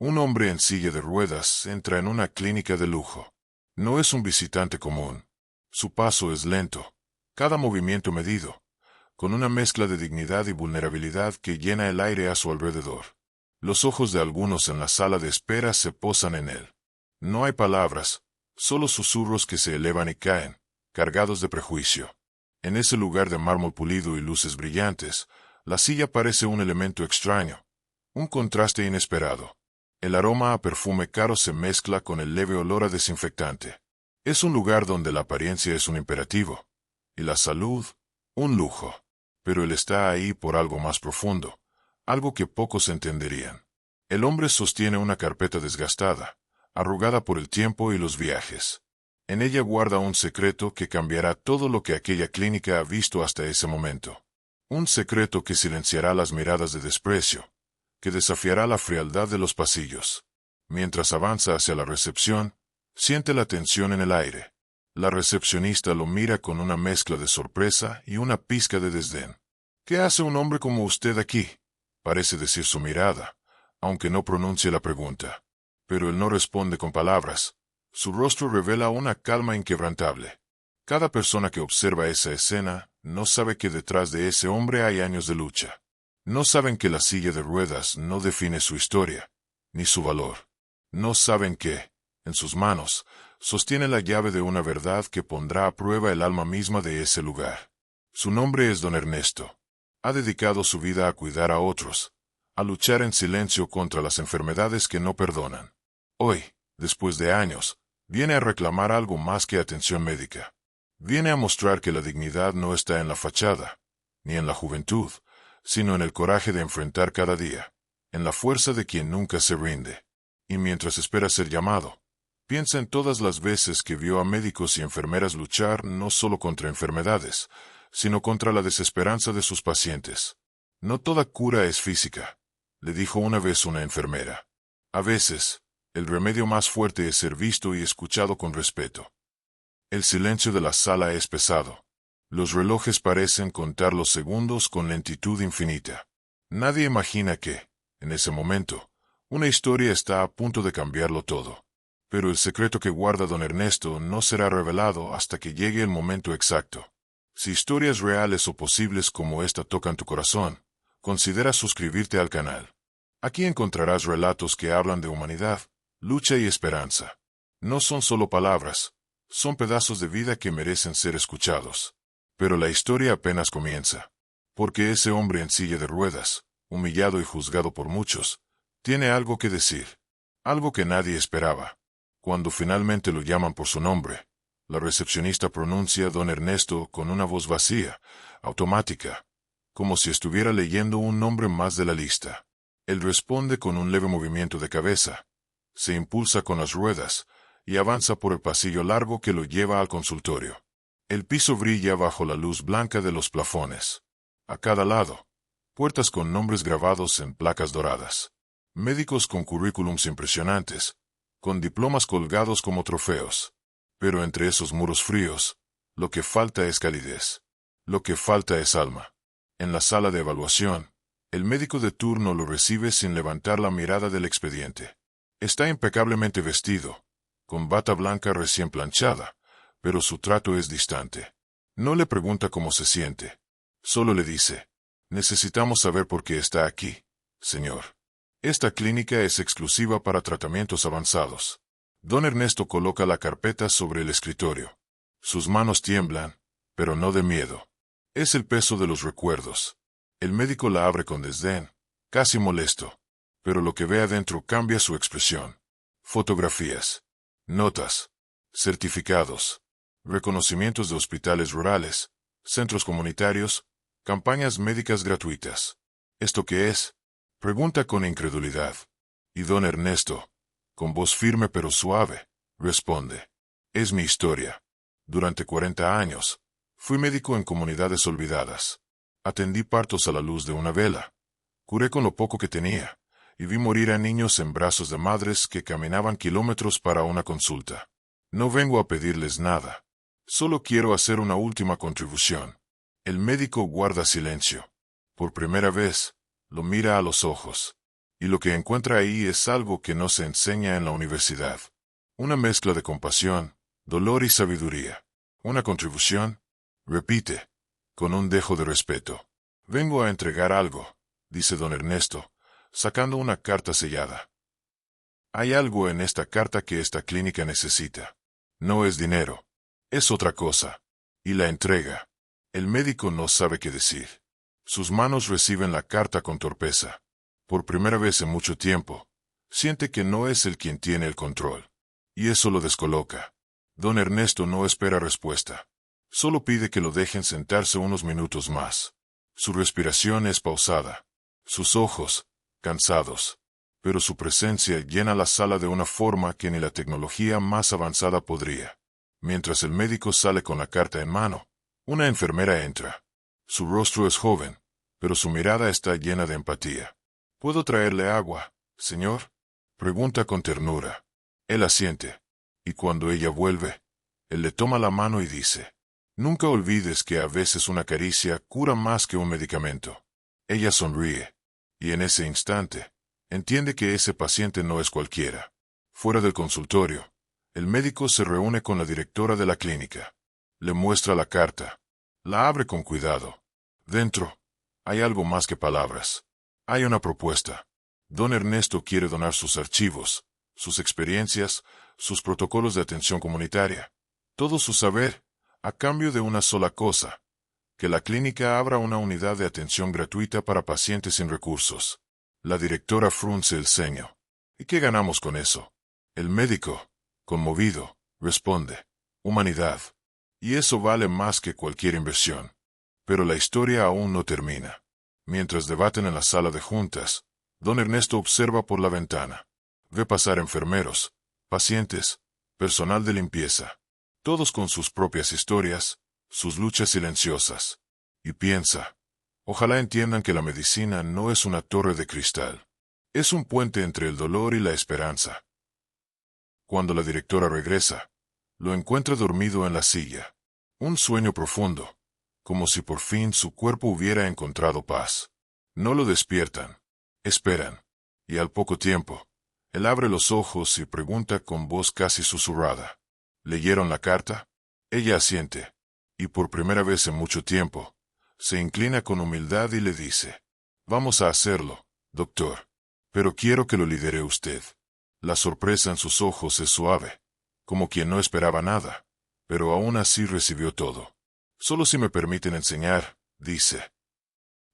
Un hombre en silla de ruedas entra en una clínica de lujo. No es un visitante común. Su paso es lento, cada movimiento medido, con una mezcla de dignidad y vulnerabilidad que llena el aire a su alrededor. Los ojos de algunos en la sala de espera se posan en él. No hay palabras, solo susurros que se elevan y caen, cargados de prejuicio. En ese lugar de mármol pulido y luces brillantes, la silla parece un elemento extraño, un contraste inesperado. El aroma a perfume caro se mezcla con el leve olor a desinfectante. Es un lugar donde la apariencia es un imperativo, y la salud, un lujo. Pero él está ahí por algo más profundo, algo que pocos entenderían. El hombre sostiene una carpeta desgastada, arrugada por el tiempo y los viajes. En ella guarda un secreto que cambiará todo lo que aquella clínica ha visto hasta ese momento. Un secreto que silenciará las miradas de desprecio, que desafiará la frialdad de los pasillos. Mientras avanza hacia la recepción, siente la tensión en el aire. La recepcionista lo mira con una mezcla de sorpresa y una pizca de desdén. ¿Qué hace un hombre como usted aquí?, parece decir su mirada, aunque no pronuncie la pregunta. Pero él no responde con palabras. Su rostro revela una calma inquebrantable. Cada persona que observa esa escena no sabe que detrás de ese hombre hay años de lucha. No saben que la silla de ruedas no define su historia, ni su valor. No saben que, en sus manos, sostiene la llave de una verdad que pondrá a prueba el alma misma de ese lugar. Su nombre es Don Ernesto. Ha dedicado su vida a cuidar a otros, a luchar en silencio contra las enfermedades que no perdonan. Hoy, después de años, viene a reclamar algo más que atención médica. Viene a mostrar que la dignidad no está en la fachada, ni en la juventud, sino en el coraje de enfrentar cada día, en la fuerza de quien nunca se rinde. Y mientras espera ser llamado, piensa en todas las veces que vio a médicos y enfermeras luchar no solo contra enfermedades, sino contra la desesperanza de sus pacientes. No toda cura es física, le dijo una vez una enfermera. A veces, el remedio más fuerte es ser visto y escuchado con respeto. El silencio de la sala es pesado. Los relojes parecen contar los segundos con lentitud infinita. Nadie imagina que, en ese momento, una historia está a punto de cambiarlo todo. Pero el secreto que guarda don Ernesto no será revelado hasta que llegue el momento exacto. Si historias reales o posibles como esta tocan tu corazón, considera suscribirte al canal. Aquí encontrarás relatos que hablan de humanidad, lucha y esperanza. No son solo palabras, son pedazos de vida que merecen ser escuchados. Pero la historia apenas comienza. Porque ese hombre en silla de ruedas, humillado y juzgado por muchos, tiene algo que decir. Algo que nadie esperaba. Cuando finalmente lo llaman por su nombre, la recepcionista pronuncia Don Ernesto con una voz vacía, automática, como si estuviera leyendo un nombre más de la lista. Él responde con un leve movimiento de cabeza. Se impulsa con las ruedas y avanza por el pasillo largo que lo lleva al consultorio. El piso brilla bajo la luz blanca de los plafones. A cada lado, puertas con nombres grabados en placas doradas. Médicos con currículums impresionantes, con diplomas colgados como trofeos. Pero entre esos muros fríos, lo que falta es calidez. Lo que falta es alma. En la sala de evaluación, el médico de turno lo recibe sin levantar la mirada del expediente. Está impecablemente vestido, con bata blanca recién planchada, pero su trato es distante. No le pregunta cómo se siente. Solo le dice, necesitamos saber por qué está aquí, señor. Esta clínica es exclusiva para tratamientos avanzados. Don Ernesto coloca la carpeta sobre el escritorio. Sus manos tiemblan, pero no de miedo. Es el peso de los recuerdos. El médico la abre con desdén, casi molesto. Pero lo que ve adentro cambia su expresión. Fotografías, notas, certificados, reconocimientos de hospitales rurales, centros comunitarios, campañas médicas gratuitas. ¿Esto qué es?, pregunta con incredulidad. Y don Ernesto, con voz firme pero suave, responde. Es mi historia. Durante 40 años, fui médico en comunidades olvidadas. Atendí partos a la luz de una vela. Curé con lo poco que tenía, y vi morir a niños en brazos de madres que caminaban kilómetros para una consulta. No vengo a pedirles nada. Solo quiero hacer una última contribución. El médico guarda silencio. Por primera vez, lo mira a los ojos. Y lo que encuentra ahí es algo que no se enseña en la universidad. Una mezcla de compasión, dolor y sabiduría. Una contribución, repite, con un dejo de respeto. Vengo a entregar algo, dice don Ernesto, sacando una carta sellada. Hay algo en esta carta que esta clínica necesita. No es dinero. Es otra cosa. Y la entrega. El médico no sabe qué decir. Sus manos reciben la carta con torpeza. Por primera vez en mucho tiempo, siente que no es él quien tiene el control. Y eso lo descoloca. Don Ernesto no espera respuesta. Solo pide que lo dejen sentarse unos minutos más. Su respiración es pausada. Sus ojos, cansados. Pero su presencia llena la sala de una forma que ni la tecnología más avanzada podría. Mientras el médico sale con la carta en mano, una enfermera entra. Su rostro es joven, pero su mirada está llena de empatía. ¿Puedo traerle agua, señor?, pregunta con ternura. Él asiente, y cuando ella vuelve, él le toma la mano y dice: nunca olvides que a veces una caricia cura más que un medicamento. Ella sonríe, y en ese instante, entiende que ese paciente no es cualquiera. Fuera del consultorio, el médico se reúne con la directora de la clínica. Le muestra la carta. La abre con cuidado. Dentro, hay algo más que palabras. Hay una propuesta. Don Ernesto quiere donar sus archivos, sus experiencias, sus protocolos de atención comunitaria, todo su saber, a cambio de una sola cosa: que la clínica abra una unidad de atención gratuita para pacientes sin recursos. La directora frunce el ceño. ¿Y qué ganamos con eso? El médico, conmovido, responde: humanidad. Y eso vale más que cualquier inversión. Pero la historia aún no termina. Mientras debaten en la sala de juntas, don Ernesto observa por la ventana. Ve pasar enfermeros, pacientes, personal de limpieza, todos con sus propias historias, sus luchas silenciosas. Y piensa: ojalá entiendan que la medicina no es una torre de cristal. Es un puente entre el dolor y la esperanza. Cuando la directora regresa, lo encuentra dormido en la silla. Un sueño profundo, como si por fin su cuerpo hubiera encontrado paz. No lo despiertan. Esperan. Y al poco tiempo, él abre los ojos y pregunta con voz casi susurrada: ¿leyeron la carta? Ella asiente. Y por primera vez en mucho tiempo, se inclina con humildad y le dice: vamos a hacerlo, doctor. Pero quiero que lo lidere usted. La sorpresa en sus ojos es suave, como quien no esperaba nada, pero aún así recibió todo. Solo si me permiten enseñar, dice.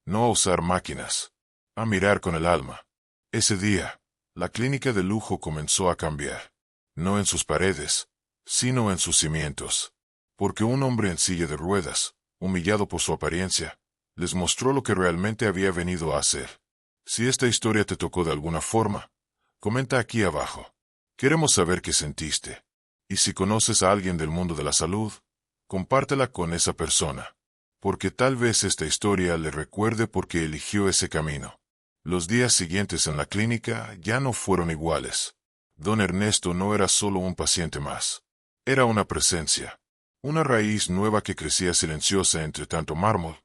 No a usar máquinas, a mirar con el alma. Ese día, la clínica de lujo comenzó a cambiar. No en sus paredes, sino en sus cimientos. Porque un hombre en silla de ruedas, humillado por su apariencia, les mostró lo que realmente había venido a hacer. Si esta historia te tocó de alguna forma, comenta aquí abajo. Queremos saber qué sentiste. Y si conoces a alguien del mundo de la salud, compártela con esa persona. Porque tal vez esta historia le recuerde por qué eligió ese camino. Los días siguientes en la clínica ya no fueron iguales. Don Ernesto no era solo un paciente más. Era una presencia. Una raíz nueva que crecía silenciosa entre tanto mármol,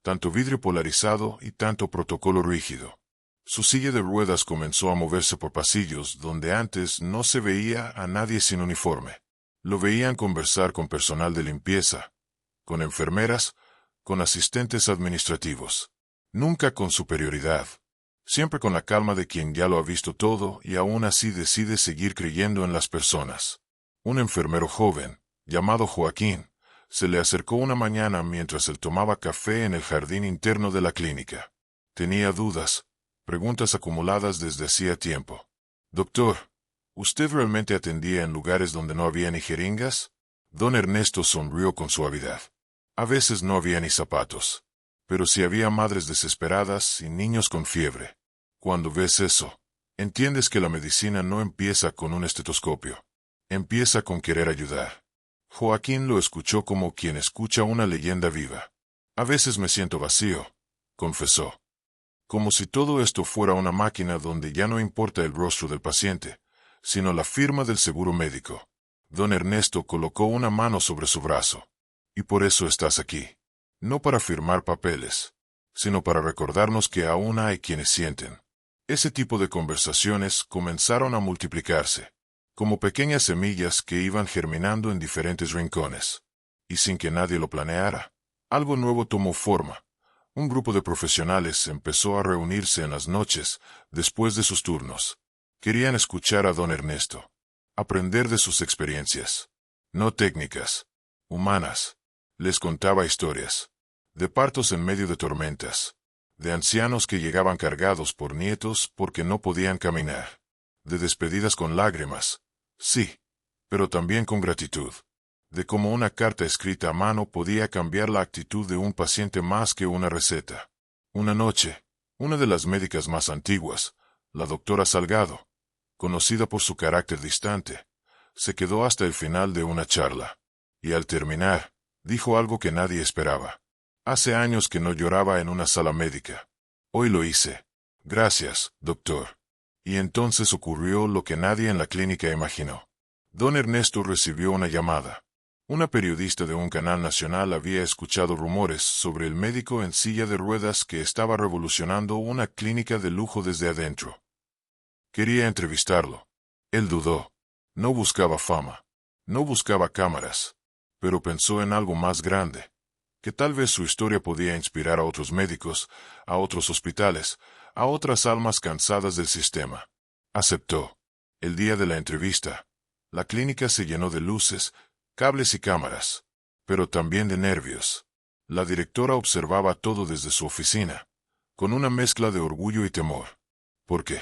tanto vidrio polarizado y tanto protocolo rígido. Su silla de ruedas comenzó a moverse por pasillos donde antes no se veía a nadie sin uniforme. Lo veían conversar con personal de limpieza, con enfermeras, con asistentes administrativos. Nunca con superioridad. Siempre con la calma de quien ya lo ha visto todo y aún así decide seguir creyendo en las personas. Un enfermero joven, llamado Joaquín, se le acercó una mañana mientras él tomaba café en el jardín interno de la clínica. Tenía dudas, preguntas acumuladas desde hacía tiempo. Doctor, ¿usted realmente atendía en lugares donde no había ni jeringas? Don Ernesto sonrió con suavidad. A veces no había ni zapatos. Pero sí había madres desesperadas y niños con fiebre. Cuando ves eso, entiendes que la medicina no empieza con un estetoscopio. Empieza con querer ayudar. Joaquín lo escuchó como quien escucha una leyenda viva. A veces me siento vacío, confesó. Como si todo esto fuera una máquina donde ya no importa el rostro del paciente, sino la firma del seguro médico. Don Ernesto colocó una mano sobre su brazo. Y por eso estás aquí. No para firmar papeles, sino para recordarnos que aún hay quienes sienten. Ese tipo de conversaciones comenzaron a multiplicarse, como pequeñas semillas que iban germinando en diferentes rincones. Y sin que nadie lo planeara, algo nuevo tomó forma. Un grupo de profesionales empezó a reunirse en las noches, después de sus turnos. Querían escuchar a don Ernesto, aprender de sus experiencias, no técnicas, humanas. Les contaba historias, de partos en medio de tormentas, de ancianos que llegaban cargados por nietos porque no podían caminar, de despedidas con lágrimas, sí, pero también con gratitud, de cómo una carta escrita a mano podía cambiar la actitud de un paciente más que una receta. Una noche, una de las médicas más antiguas, la doctora Salgado, conocida por su carácter distante, se quedó hasta el final de una charla, y al terminar, dijo algo que nadie esperaba. Hace años que no lloraba en una sala médica. Hoy lo hice. Gracias, doctor. Y entonces ocurrió lo que nadie en la clínica imaginó. Don Ernesto recibió una llamada. Una periodista de un canal nacional había escuchado rumores sobre el médico en silla de ruedas que estaba revolucionando una clínica de lujo desde adentro. Quería entrevistarlo. Él dudó. No buscaba fama. No buscaba cámaras. Pero pensó en algo más grande, que tal vez su historia podía inspirar a otros médicos, a otros hospitales, a otras almas cansadas del sistema. Aceptó. El día de la entrevista, la clínica se llenó de luces, cables y cámaras, pero también de nervios. La directora observaba todo desde su oficina, con una mezcla de orgullo y temor. Porque,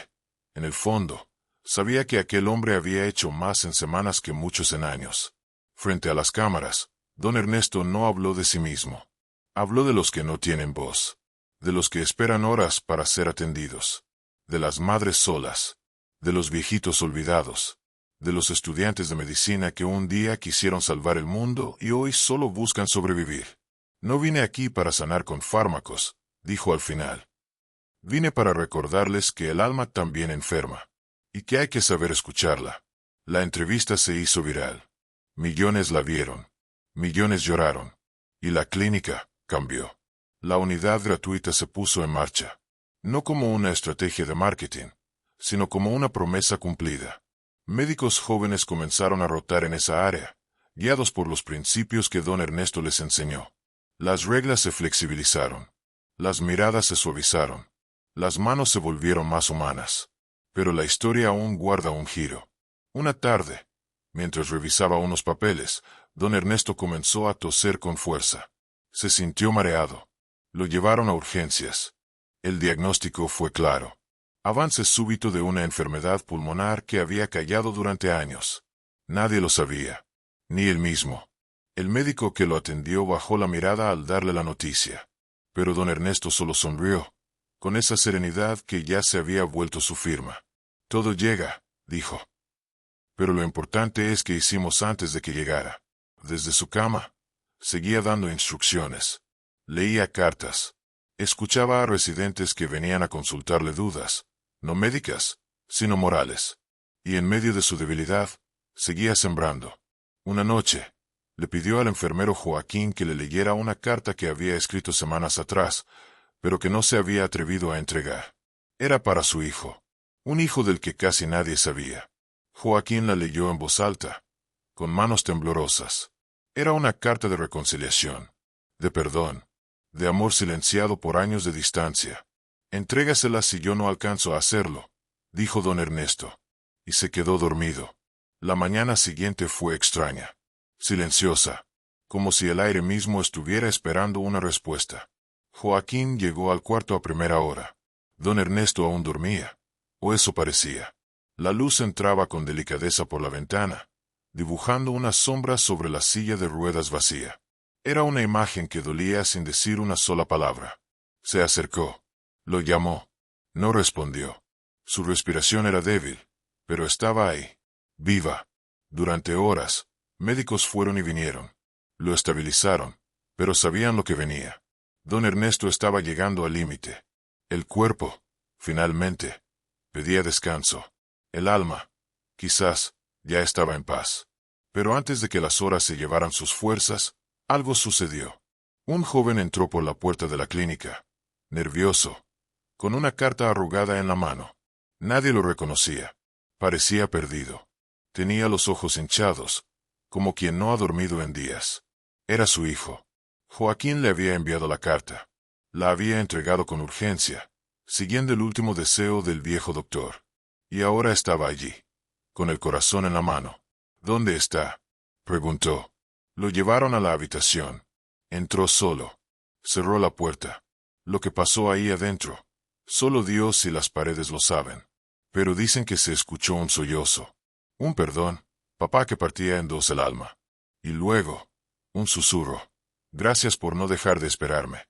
en el fondo, sabía que aquel hombre había hecho más en semanas que muchos en años. Frente a las cámaras, don Ernesto no habló de sí mismo. Habló de los que no tienen voz, de los que esperan horas para ser atendidos, de las madres solas, de los viejitos olvidados, de los estudiantes de medicina que un día quisieron salvar el mundo y hoy solo buscan sobrevivir. No vine aquí para sanar con fármacos, dijo al final. Vine para recordarles que el alma también enferma, y que hay que saber escucharla. La entrevista se hizo viral. Millones la vieron. Millones lloraron. Y la clínica cambió. La unidad gratuita se puso en marcha. No como una estrategia de marketing, sino como una promesa cumplida. Médicos jóvenes comenzaron a rotar en esa área, guiados por los principios que don Ernesto les enseñó. Las reglas se flexibilizaron. Las miradas se suavizaron. Las manos se volvieron más humanas. Pero la historia aún guarda un giro. Una tarde, mientras revisaba unos papeles, don Ernesto comenzó a toser con fuerza. Se sintió mareado. Lo llevaron a urgencias. El diagnóstico fue claro. Avance súbito de una enfermedad pulmonar que había callado durante años. Nadie lo sabía. Ni él mismo. El médico que lo atendió bajó la mirada al darle la noticia. Pero don Ernesto solo sonrió, con esa serenidad que ya se había vuelto su firma. Todo llega, dijo. Pero lo importante es que hicimos antes de que llegara. Desde su cama, seguía dando instrucciones. Leía cartas. Escuchaba a residentes que venían a consultarle dudas, no médicas, sino morales. Y en medio de su debilidad, seguía sembrando. Una noche, le pidió al enfermero Joaquín que le leyera una carta que había escrito semanas atrás, pero que no se había atrevido a entregar. Era para su hijo, un hijo del que casi nadie sabía. Joaquín la leyó en voz alta, con manos temblorosas. Era una carta de reconciliación, de perdón, de amor silenciado por años de distancia. Entrégasela si yo no alcanzo a hacerlo, dijo don Ernesto, y se quedó dormido. La mañana siguiente fue extraña, silenciosa, como si el aire mismo estuviera esperando una respuesta. Joaquín llegó al cuarto a primera hora. Don Ernesto aún dormía, o eso parecía. La luz entraba con delicadeza por la ventana, dibujando una sombra sobre la silla de ruedas vacía. Era una imagen que dolía sin decir una sola palabra. Se acercó. Lo llamó. No respondió. Su respiración era débil, pero estaba ahí, viva. Durante horas, médicos fueron y vinieron. Lo estabilizaron, pero sabían lo que venía. Don Ernesto estaba llegando al límite. El cuerpo, finalmente, pedía descanso. El alma, quizás, ya estaba en paz. Pero antes de que las horas se llevaran sus fuerzas, algo sucedió. Un joven entró por la puerta de la clínica, nervioso, con una carta arrugada en la mano. Nadie lo reconocía. Parecía perdido. Tenía los ojos hinchados, como quien no ha dormido en días. Era su hijo. Joaquín le había enviado la carta. La había entregado con urgencia, siguiendo el último deseo del viejo doctor. Y ahora estaba allí, con el corazón en la mano. ¿Dónde está?, preguntó. Lo llevaron a la habitación. Entró solo. Cerró la puerta. Lo que pasó ahí adentro, solo Dios y las paredes lo saben. Pero dicen que se escuchó un sollozo. Un perdón, papá, que partía en dos el alma. Y luego, un susurro. Gracias por no dejar de esperarme.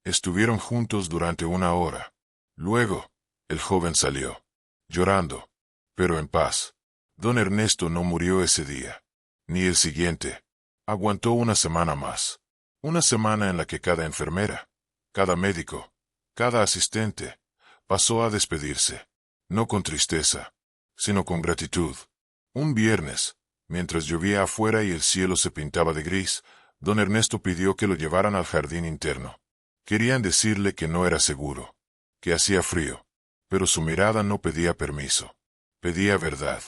Estuvieron juntos durante una hora. Luego, el joven salió, llorando, pero en paz. Don Ernesto no murió ese día, ni el siguiente. Aguantó una semana más. Una semana en la que cada enfermera, cada médico, cada asistente, pasó a despedirse. No con tristeza, sino con gratitud. Un viernes, mientras llovía afuera y el cielo se pintaba de gris, don Ernesto pidió que lo llevaran al jardín interno. Querían decirle que no era seguro, que hacía frío, pero su mirada no pedía permiso. Pedía verdad.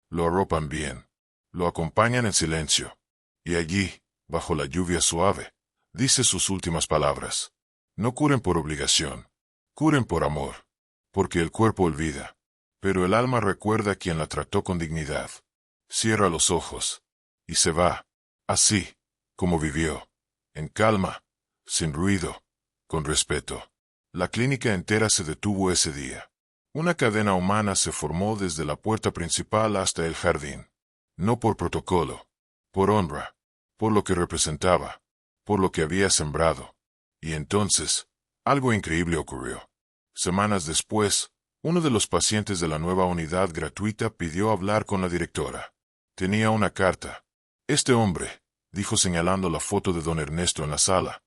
Lo arropan bien. Lo acompañan en silencio. Y allí, bajo la lluvia suave, dice sus últimas palabras. No curen por obligación. Curen por amor. Porque el cuerpo olvida, pero el alma recuerda a quien la trató con dignidad. Cierra los ojos. Y se va. Así, como vivió. En calma. Sin ruido. Con respeto. La clínica entera se detuvo ese día. Una cadena humana se formó desde la puerta principal hasta el jardín. No por protocolo. Por honra. Por lo que representaba. Por lo que había sembrado. Y entonces, algo increíble ocurrió. Semanas después, uno de los pacientes de la nueva unidad gratuita pidió hablar con la directora. Tenía una carta. Este hombre, dijo señalando la foto de don Ernesto en la sala,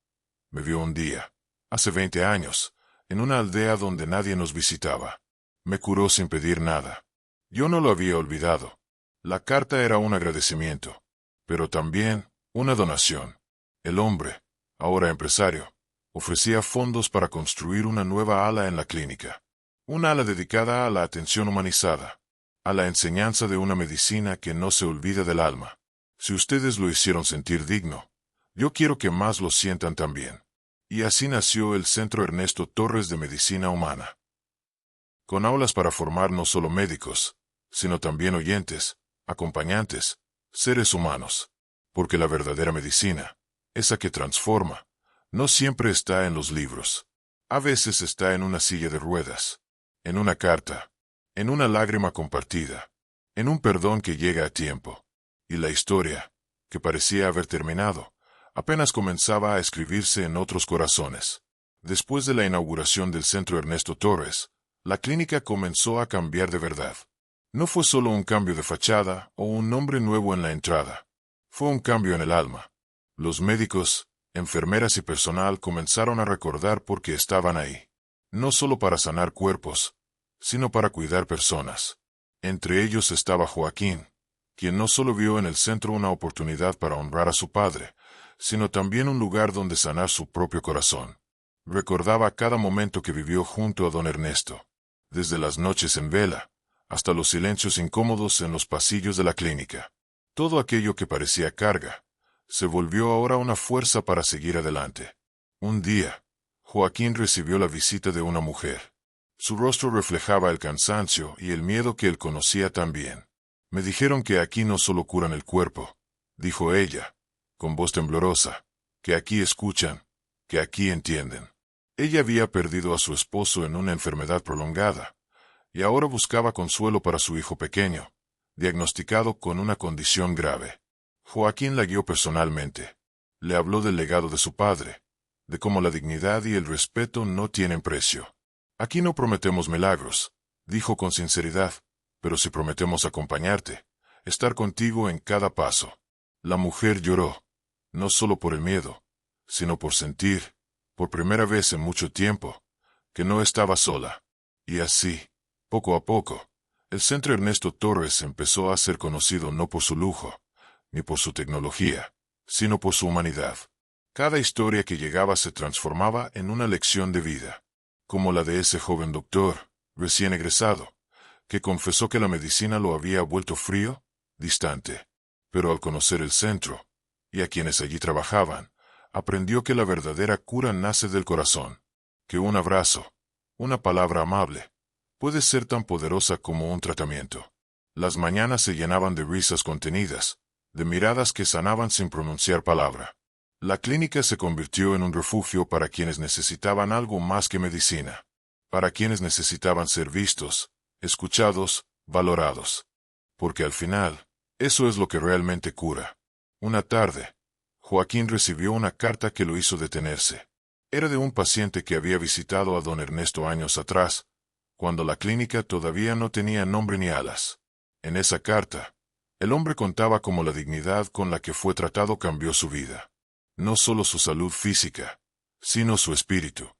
me vio un día, hace 20 años, en una aldea donde nadie nos visitaba. Me curó sin pedir nada. Yo no lo había olvidado. La carta era un agradecimiento, pero también una donación. El hombre, ahora empresario, ofrecía fondos para construir una nueva ala en la clínica. Un ala dedicada a la atención humanizada, a la enseñanza de una medicina que no se olvida del alma. Si ustedes lo hicieron sentir digno, yo quiero que más lo sientan también. Y así nació el Centro Ernesto Torres de Medicina Humana. Con aulas para formar no solo médicos, sino también oyentes, acompañantes, seres humanos. Porque la verdadera medicina, esa que transforma, no siempre está en los libros. A veces está en una silla de ruedas, en una carta, en una lágrima compartida, en un perdón que llega a tiempo. Y la historia, que parecía haber terminado, apenas comenzaba a escribirse en otros corazones. Después de la inauguración del Centro Ernesto Torres, la clínica comenzó a cambiar de verdad. No fue solo un cambio de fachada o un nombre nuevo en la entrada. Fue un cambio en el alma. Los médicos, enfermeras y personal comenzaron a recordar por qué estaban ahí. No solo para sanar cuerpos, sino para cuidar personas. Entre ellos estaba Joaquín, quien no solo vio en el centro una oportunidad para honrar a su padre, sino también un lugar donde sanar su propio corazón. Recordaba cada momento que vivió junto a don Ernesto, desde las noches en vela, hasta los silencios incómodos en los pasillos de la clínica. Todo aquello que parecía carga, se volvió ahora una fuerza para seguir adelante. Un día, Joaquín recibió la visita de una mujer. Su rostro reflejaba el cansancio y el miedo que él conocía tan bien. Me dijeron que aquí no solo curan el cuerpo, dijo ella, con voz temblorosa, que aquí escuchan, que aquí entienden. Ella había perdido a su esposo en una enfermedad prolongada, y ahora buscaba consuelo para su hijo pequeño, diagnosticado con una condición grave. Joaquín la guió personalmente. Le habló del legado de su padre, de cómo la dignidad y el respeto no tienen precio. Aquí no prometemos milagros, dijo con sinceridad, pero sí prometemos acompañarte, estar contigo en cada paso. La mujer lloró, no solo por el miedo, sino por sentir, por primera vez en mucho tiempo, que no estaba sola. Y así, poco a poco, el Centro Ernesto Torres empezó a ser conocido no por su lujo, ni por su tecnología, sino por su humanidad. Cada historia que llegaba se transformaba en una lección de vida. como la de ese joven doctor, recién egresado, que confesó que la medicina lo había vuelto frío, distante. Pero al conocer el centro, y a quienes allí trabajaban, aprendió que la verdadera cura nace del corazón, que un abrazo, una palabra amable, puede ser tan poderosa como un tratamiento. Las mañanas se llenaban de risas contenidas, de miradas que sanaban sin pronunciar palabra. La clínica se convirtió en un refugio para quienes necesitaban algo más que medicina, para quienes necesitaban ser vistos, escuchados, valorados. Porque al final, eso es lo que realmente cura. Una tarde, Joaquín recibió una carta que lo hizo detenerse. Era de un paciente que había visitado a don Ernesto años atrás, cuando la clínica todavía no tenía nombre ni alas. En esa carta, el hombre contaba cómo la dignidad con la que fue tratado cambió su vida. No solo su salud física, sino su espíritu.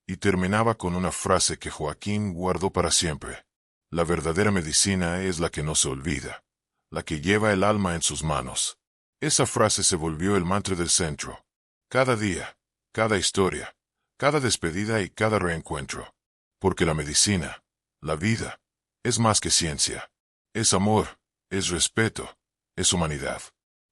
Y terminaba con una frase que Joaquín guardó para siempre. La verdadera medicina es la que no se olvida, la que lleva el alma en sus manos. Esa frase se volvió el mantra del centro. Cada día, cada historia, cada despedida y cada reencuentro. Porque la medicina, la vida, es más que ciencia. Es amor, es respeto, es humanidad.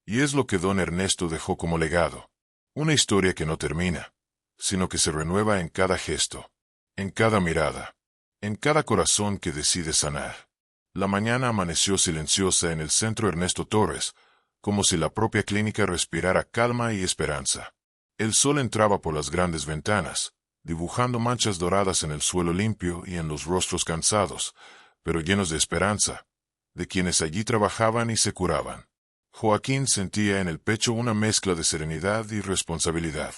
Y es lo que don Ernesto dejó como legado. Una historia que no termina, sino que se renueva en cada gesto, en cada mirada, en cada corazón que decide sanar. La mañana amaneció silenciosa en el centro Ernesto Torres, como si la propia clínica respirara calma y esperanza. El sol entraba por las grandes ventanas, dibujando manchas doradas en el suelo limpio y en los rostros cansados, pero llenos de esperanza, de quienes allí trabajaban y se curaban. Joaquín sentía en el pecho una mezcla de serenidad y responsabilidad.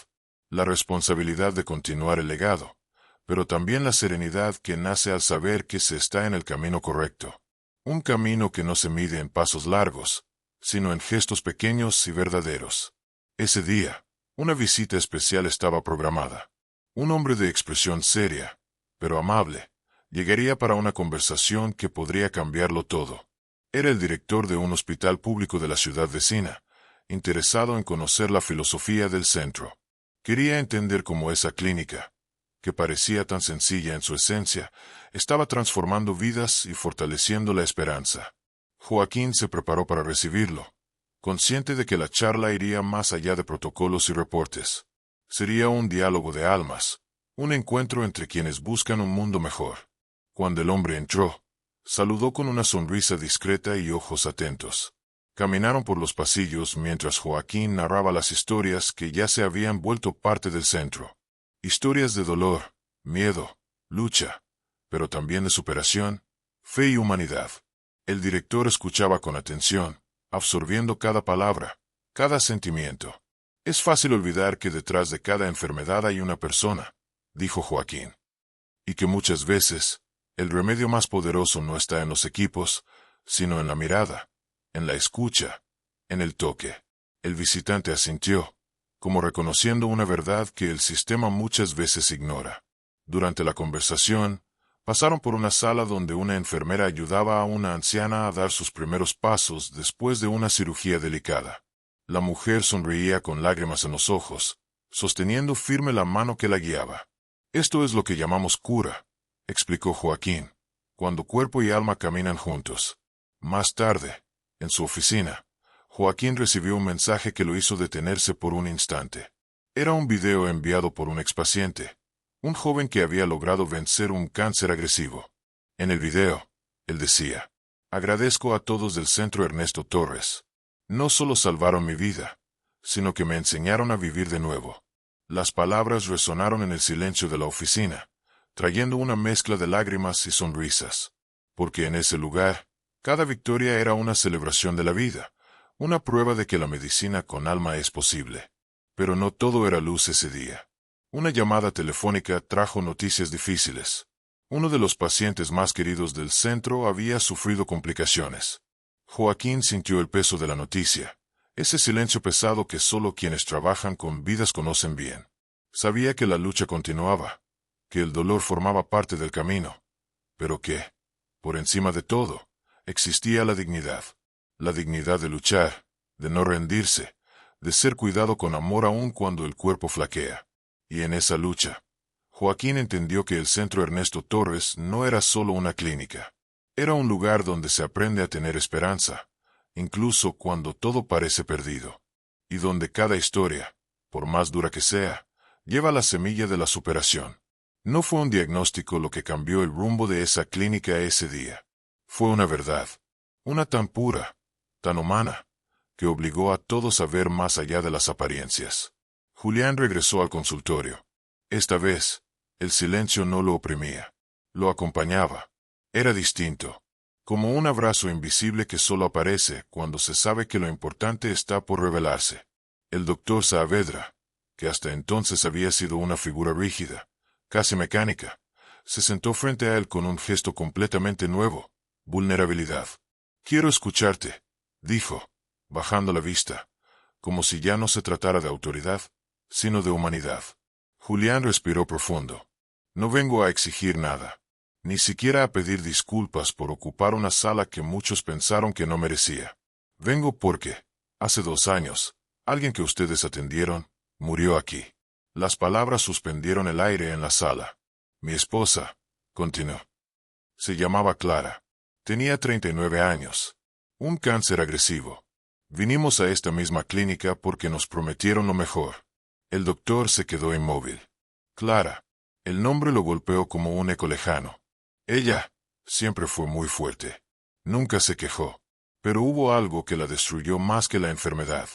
La responsabilidad de continuar el legado, pero también la serenidad que nace al saber que se está en el camino correcto. Un camino que no se mide en pasos largos, sino en gestos pequeños y verdaderos. Ese día, una visita especial estaba programada. Un hombre de expresión seria, pero amable, llegaría para una conversación que podría cambiarlo todo. Era el director de un hospital público de la ciudad vecina, interesado en conocer la filosofía del centro. Quería entender cómo esa clínica, que parecía tan sencilla en su esencia, estaba transformando vidas y fortaleciendo la esperanza. Joaquín se preparó para recibirlo, consciente de que la charla iría más allá de protocolos y reportes. Sería un diálogo de almas, un encuentro entre quienes buscan un mundo mejor. Cuando el hombre entró, saludó con una sonrisa discreta y ojos atentos. Caminaron por los pasillos mientras Joaquín narraba las historias que ya se habían vuelto parte del centro. Historias de dolor, miedo, lucha, pero también de superación, fe y humanidad. El director escuchaba con atención, absorbiendo cada palabra, cada sentimiento. Es fácil olvidar que detrás de cada enfermedad hay una persona, dijo Joaquín. Y que muchas veces, el remedio más poderoso no está en los equipos, sino en la mirada, en la escucha, en el toque. El visitante asintió, como reconociendo una verdad que el sistema muchas veces ignora. Durante la conversación, pasaron por una sala donde una enfermera ayudaba a una anciana a dar sus primeros pasos después de una cirugía delicada. La mujer sonreía con lágrimas en los ojos, sosteniendo firme la mano que la guiaba. Esto es lo que llamamos cura, explicó Joaquín, cuando cuerpo y alma caminan juntos. Más tarde, en su oficina, Joaquín recibió un mensaje que lo hizo detenerse por un instante. Era un video enviado por un expaciente, un joven que había logrado vencer un cáncer agresivo. En el video, él decía: agradezco a todos del Centro Ernesto Torres. No solo salvaron mi vida, sino que me enseñaron a vivir de nuevo. Las palabras resonaron en el silencio de la oficina, trayendo una mezcla de lágrimas y sonrisas. Porque en ese lugar, cada victoria era una celebración de la vida, una prueba de que la medicina con alma es posible. Pero no todo era luz ese día. Una llamada telefónica trajo noticias difíciles. Uno de los pacientes más queridos del centro había sufrido complicaciones. Joaquín sintió el peso de la noticia, ese silencio pesado que solo quienes trabajan con vidas conocen bien. Sabía que la lucha continuaba, que el dolor formaba parte del camino, pero que, por encima de todo, existía la dignidad de luchar, de no rendirse, de ser cuidado con amor aun cuando el cuerpo flaquea. Y en esa lucha, Joaquín entendió que el Centro Ernesto Torres no era solo una clínica. Era un lugar donde se aprende a tener esperanza, incluso cuando todo parece perdido. Y donde cada historia, por más dura que sea, lleva la semilla de la superación. No fue un diagnóstico lo que cambió el rumbo de esa clínica ese día. Fue una verdad. Una tan pura, tan humana, que obligó a todos a ver más allá de las apariencias. Julián regresó al consultorio. Esta vez, el silencio no lo oprimía. Lo acompañaba. Era distinto. Como un abrazo invisible que solo aparece cuando se sabe que lo importante está por revelarse. El doctor Saavedra, que hasta entonces había sido una figura rígida, casi mecánica, se sentó frente a él con un gesto completamente nuevo: vulnerabilidad. «Quiero escucharte», dijo, bajando la vista, como si ya no se tratara de autoridad, sino de humanidad. Julián respiró profundo. «No vengo a exigir nada, ni siquiera a pedir disculpas por ocupar una sala que muchos pensaron que no merecía. Vengo porque, hace 2 años, alguien que ustedes atendieron, murió aquí». Las palabras suspendieron el aire en la sala. «Mi esposa», continuó. «Se llamaba Clara. Tenía 39 años. Un cáncer agresivo. Vinimos a esta misma clínica porque nos prometieron lo mejor». El doctor se quedó inmóvil. Clara. El nombre lo golpeó como un eco lejano. Ella siempre fue muy fuerte. Nunca se quejó. Pero hubo algo que la destruyó más que la enfermedad.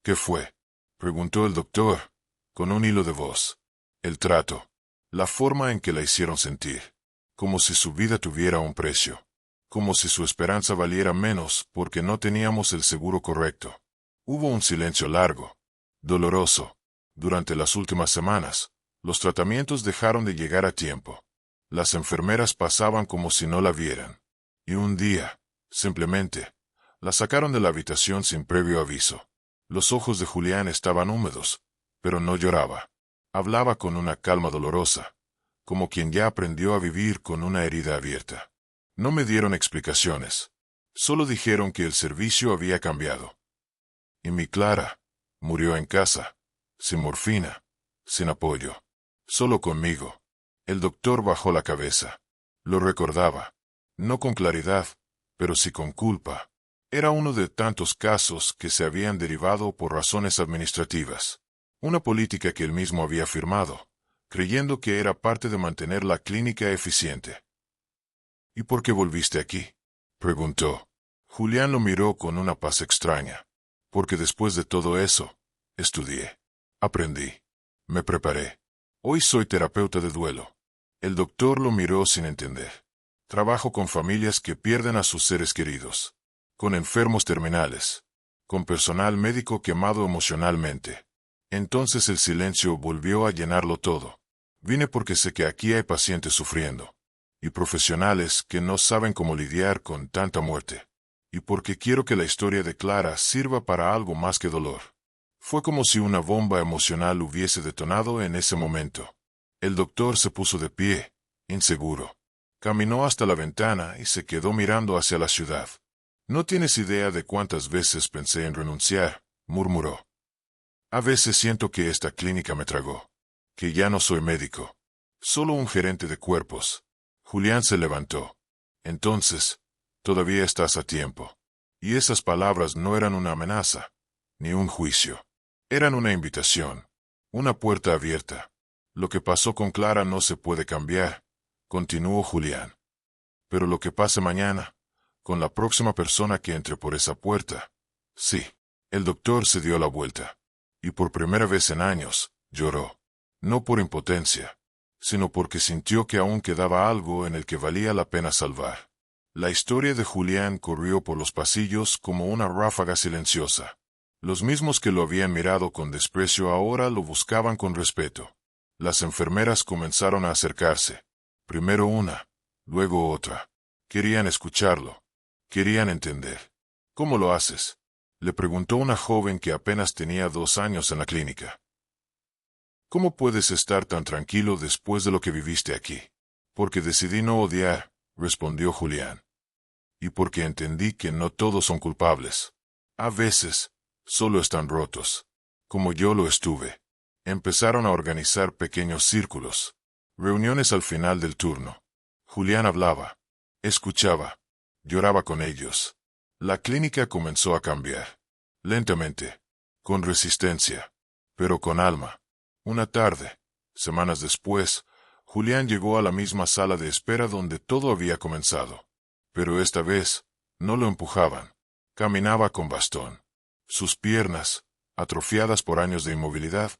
«¿Qué fue?», preguntó el doctor, con un hilo de voz. «El trato. La forma en que la hicieron sentir. Como si su vida tuviera un precio. Como si su esperanza valiera menos porque no teníamos el seguro correcto». Hubo un silencio largo, doloroso. Durante las últimas semanas, los tratamientos dejaron de llegar a tiempo. Las enfermeras pasaban como si no la vieran. Y un día, simplemente, la sacaron de la habitación sin previo aviso. Los ojos de Julián estaban húmedos, pero no lloraba. Hablaba con una calma dolorosa, como quien ya aprendió a vivir con una herida abierta. No me dieron explicaciones. Solo dijeron que el servicio había cambiado. Y mi Clara murió en casa, sin morfina, sin apoyo. Solo conmigo. El doctor bajó la cabeza. Lo recordaba. No con claridad, pero sí con culpa. Era uno de tantos casos que se habían derivado por razones administrativas. Una política que él mismo había firmado, creyendo que era parte de mantener la clínica eficiente. «¿Y por qué volviste aquí?», preguntó. Julián lo miró con una paz extraña. «Porque después de todo eso, estudié. Aprendí. Me preparé. Hoy soy terapeuta de duelo». El doctor lo miró sin entender. «Trabajo con familias que pierden a sus seres queridos. Con enfermos terminales. Con personal médico quemado emocionalmente». Entonces el silencio volvió a llenarlo todo. «Vine porque sé que aquí hay pacientes sufriendo. Y profesionales que no saben cómo lidiar con tanta muerte. Y porque quiero que la historia de Clara sirva para algo más que dolor». Fue como si una bomba emocional hubiese detonado en ese momento. El doctor se puso de pie, inseguro. Caminó hasta la ventana y se quedó mirando hacia la ciudad. «No tienes idea de cuántas veces pensé en renunciar», murmuró. «A veces siento que esta clínica me tragó. Que ya no soy médico. Solo un gerente de cuerpos». Julián se levantó. «Entonces, todavía estás a tiempo». Y esas palabras no eran una amenaza, ni un juicio. Eran una invitación. Una puerta abierta. «Lo que pasó con Clara no se puede cambiar», continuó Julián. «Pero lo que pase mañana, con la próxima persona que entre por esa puerta, sí». El doctor se dio la vuelta. Y por primera vez en años, lloró. No por impotencia, sino porque sintió que aún quedaba algo en el que valía la pena salvar. La historia de Julián corrió por los pasillos como una ráfaga silenciosa. Los mismos que lo habían mirado con desprecio ahora lo buscaban con respeto. Las enfermeras comenzaron a acercarse. Primero una, luego otra. Querían escucharlo. Querían entender. «¿Cómo lo haces?», le preguntó una joven que apenas tenía 2 años en la clínica. «¿Cómo puedes estar tan tranquilo después de lo que viviste aquí?». «Porque decidí no odiar», respondió Julián. «Y porque entendí que no todos son culpables. A veces, solo están rotos. Como yo lo estuve». Empezaron a organizar pequeños círculos. Reuniones al final del turno. Julián hablaba, escuchaba, lloraba con ellos. La clínica comenzó a cambiar. Lentamente, con resistencia, pero con alma. Una tarde, semanas después, Julián llegó a la misma sala de espera donde todo había comenzado. Pero esta vez, no lo empujaban. Caminaba con bastón. Sus piernas, atrofiadas por años de inmovilidad,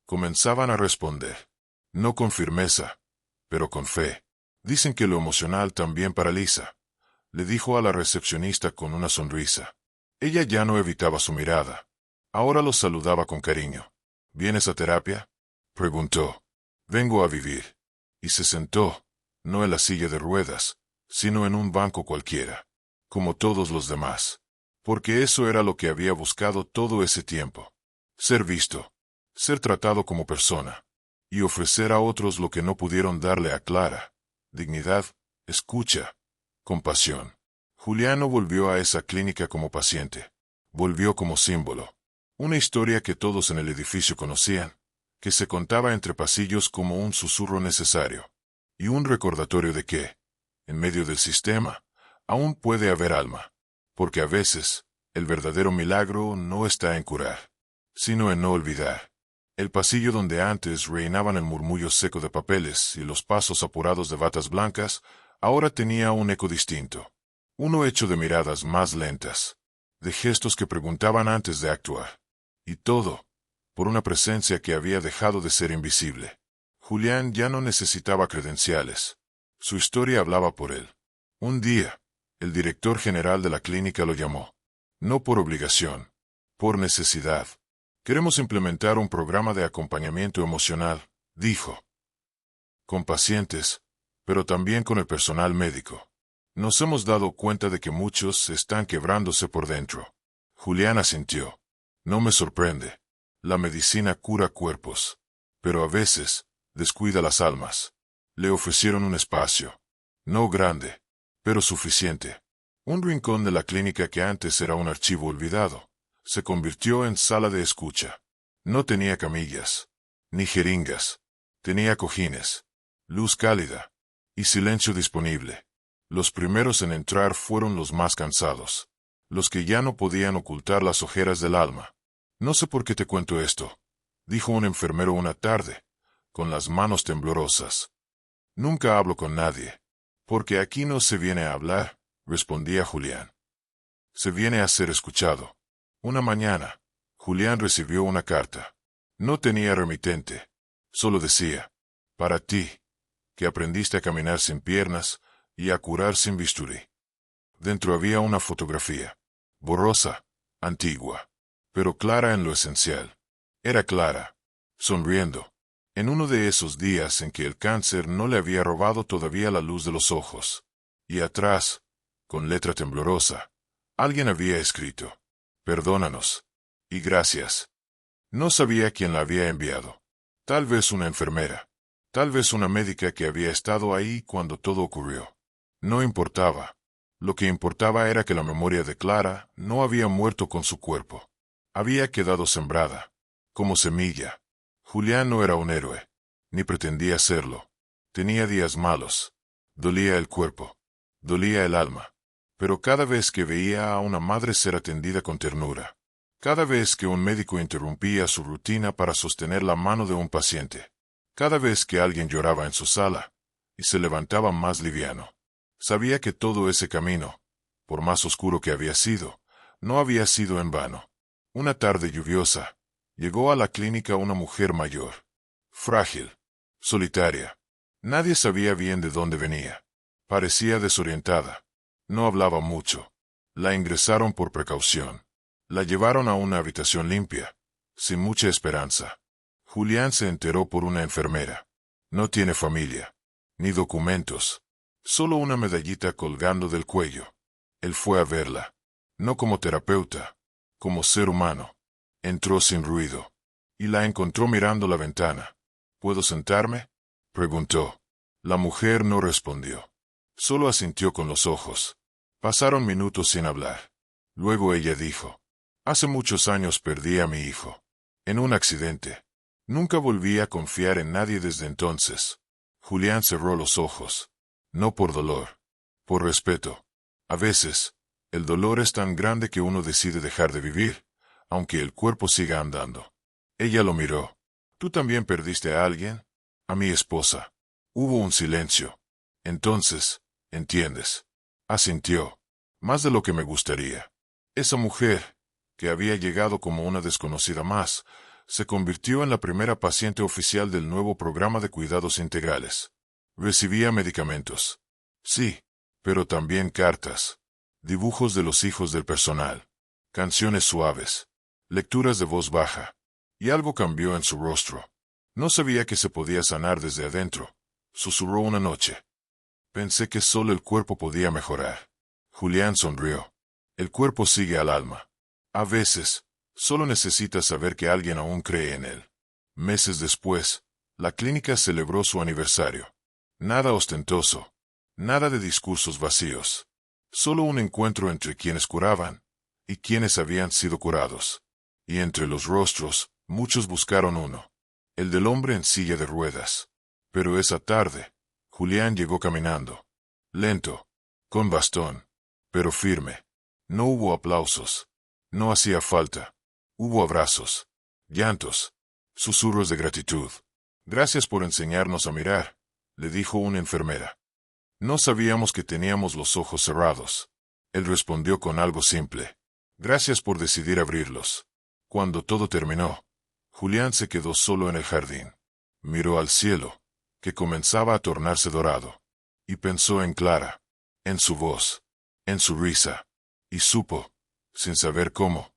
comenzaban a responder. No con firmeza, pero con fe. Dicen que lo emocional también paraliza, le dijo a la recepcionista con una sonrisa. Ella ya no evitaba su mirada. Ahora lo saludaba con cariño. ¿Vienes a terapia?, preguntó. Vengo a vivir. Y se sentó, no en la silla de ruedas, sino en un banco cualquiera, como todos los demás. Porque eso era lo que había buscado todo ese tiempo. Ser visto, ser tratado como persona, y ofrecer a otros lo que no pudieron darle a Clara: dignidad, escucha, compasión. Julián no volvió a esa clínica como paciente. Volvió como símbolo. Una historia que todos en el edificio conocían, que se contaba entre pasillos como un susurro necesario. Y un recordatorio de que, en medio del sistema, aún puede haber alma. Porque a veces, el verdadero milagro no está en curar, sino en no olvidar. El pasillo donde antes reinaban el murmullo seco de papeles y los pasos apurados de batas blancas, ahora tenía un eco distinto. Uno hecho de miradas más lentas, de gestos que preguntaban antes de actuar. Y todo, por una presencia que había dejado de ser invisible. Julián ya no necesitaba credenciales. Su historia hablaba por él. Un día, el director general de la clínica lo llamó. No por obligación, por necesidad. Queremos implementar un programa de acompañamiento emocional, dijo. Con pacientes, pero también con el personal médico. Nos hemos dado cuenta de que muchos están quebrándose por dentro. Julián asintió. No me sorprende. La medicina cura cuerpos, pero a veces descuida las almas. Le ofrecieron un espacio. No grande, pero suficiente. Un rincón de la clínica que antes era un archivo olvidado, se convirtió en sala de escucha. No tenía camillas, ni jeringas. Tenía cojines, luz cálida y silencio disponible. Los primeros en entrar fueron los más cansados, los que ya no podían ocultar las ojeras del alma. No sé por qué te cuento esto, dijo un enfermero una tarde, con las manos temblorosas. Nunca hablo con nadie, porque aquí no se viene a hablar, respondía Julián. Se viene a ser escuchado. Una mañana, Julián recibió una carta. No tenía remitente. Solo decía, para ti, que aprendiste a caminar sin piernas y a curar sin bisturí. Dentro había una fotografía, borrosa, antigua, pero clara en lo esencial. Era Clara, sonriendo, en uno de esos días en que el cáncer no le había robado todavía la luz de los ojos. Y atrás, con letra temblorosa, alguien había escrito, perdónanos, y gracias. No sabía quién la había enviado. Tal vez una enfermera, tal vez una médica que había estado ahí cuando todo ocurrió. No importaba. Lo que importaba era que la memoria de Clara no había muerto con su cuerpo. Había quedado sembrada, como semilla. Julián no era un héroe, ni pretendía serlo. Tenía días malos. Dolía el cuerpo, dolía el alma. Pero cada vez que veía a una madre ser atendida con ternura, cada vez que un médico interrumpía su rutina para sostener la mano de un paciente, cada vez que alguien lloraba en su sala, y se levantaba más liviano, sabía que todo ese camino, por más oscuro que había sido, no había sido en vano. Una tarde lluviosa, llegó a la clínica una mujer mayor, frágil, solitaria. Nadie sabía bien de dónde venía. Parecía desorientada. No hablaba mucho. La ingresaron por precaución. La llevaron a una habitación limpia, sin mucha esperanza. Julián se enteró por una enfermera. No tiene familia, ni documentos, solo una medallita colgando del cuello. Él fue a verla, no como terapeuta, como ser humano. Entró sin ruido, y la encontró mirando la ventana. ¿Puedo sentarme?, preguntó. La mujer no respondió. Solo asintió con los ojos. Pasaron minutos sin hablar. Luego ella dijo, hace muchos años perdí a mi hijo. En un accidente. Nunca volví a confiar en nadie desde entonces. Julián cerró los ojos. No por dolor. Por respeto. A veces, el dolor es tan grande que uno decide dejar de vivir, aunque el cuerpo siga andando. Ella lo miró. ¿Tú también perdiste a alguien? A mi esposa. Hubo un silencio. Entonces, entiendes. Asintió. Más de lo que me gustaría. Esa mujer, que había llegado como una desconocida más, se convirtió en la primera paciente oficial del nuevo programa de cuidados integrales. Recibía medicamentos. Sí, pero también cartas, dibujos de los hijos del personal, canciones suaves, lecturas de voz baja. Y algo cambió en su rostro. No sabía que se podía sanar desde adentro. Susurró una noche. Pensé que solo el cuerpo podía mejorar. Julián sonrió. El cuerpo sigue al alma. A veces, solo necesitas saber que alguien aún cree en él. Meses después, la clínica celebró su aniversario. Nada ostentoso. Nada de discursos vacíos. Solo un encuentro entre quienes curaban y quienes habían sido curados. Y entre los rostros, muchos buscaron uno. El del hombre en silla de ruedas. Pero esa tarde, Julián llegó caminando. Lento. Con bastón. Pero firme. No hubo aplausos. No hacía falta. Hubo abrazos. Llantos. Susurros de gratitud. Gracias por enseñarnos a mirar, le dijo una enfermera. No sabíamos que teníamos los ojos cerrados. Él respondió con algo simple. Gracias por decidir abrirlos. Cuando todo terminó, Julián se quedó solo en el jardín. Miró al cielo, que comenzaba a tornarse dorado. Y pensó en Clara, en su voz, en su risa. Y supo, sin saber cómo,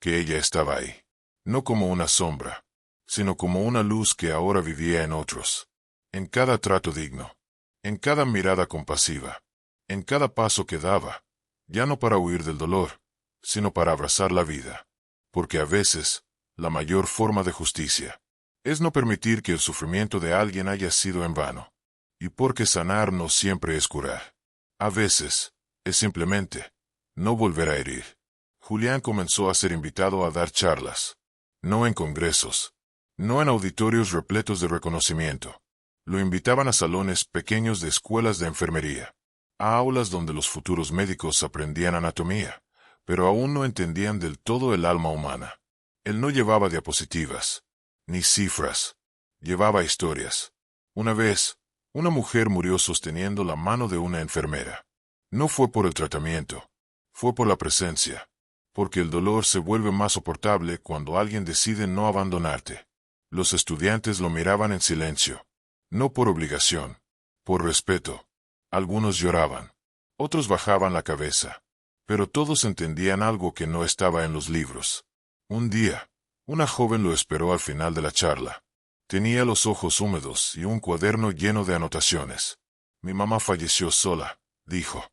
que ella estaba ahí. No como una sombra, sino como una luz que ahora vivía en otros. En cada trato digno. En cada mirada compasiva. En cada paso que daba. Ya no para huir del dolor, sino para abrazar la vida. Porque a veces, la mayor forma de justicia es no permitir que el sufrimiento de alguien haya sido en vano. Y porque sanar no siempre es curar. A veces, es simplemente no volver a herir. Julián comenzó a ser invitado a dar charlas. No en congresos. No en auditorios repletos de reconocimiento. Lo invitaban a salones pequeños de escuelas de enfermería. A aulas donde los futuros médicos aprendían anatomía, pero aún no entendían del todo el alma humana. Él no llevaba diapositivas, ni cifras. Llevaba historias. Una vez, una mujer murió sosteniendo la mano de una enfermera. No fue por el tratamiento. Fue por la presencia. Porque el dolor se vuelve más soportable cuando alguien decide no abandonarte. Los estudiantes lo miraban en silencio. No por obligación. Por respeto. Algunos lloraban. Otros bajaban la cabeza. Pero todos entendían algo que no estaba en los libros. Un día, una joven lo esperó al final de la charla. Tenía los ojos húmedos y un cuaderno lleno de anotaciones. Mi mamá falleció sola, dijo.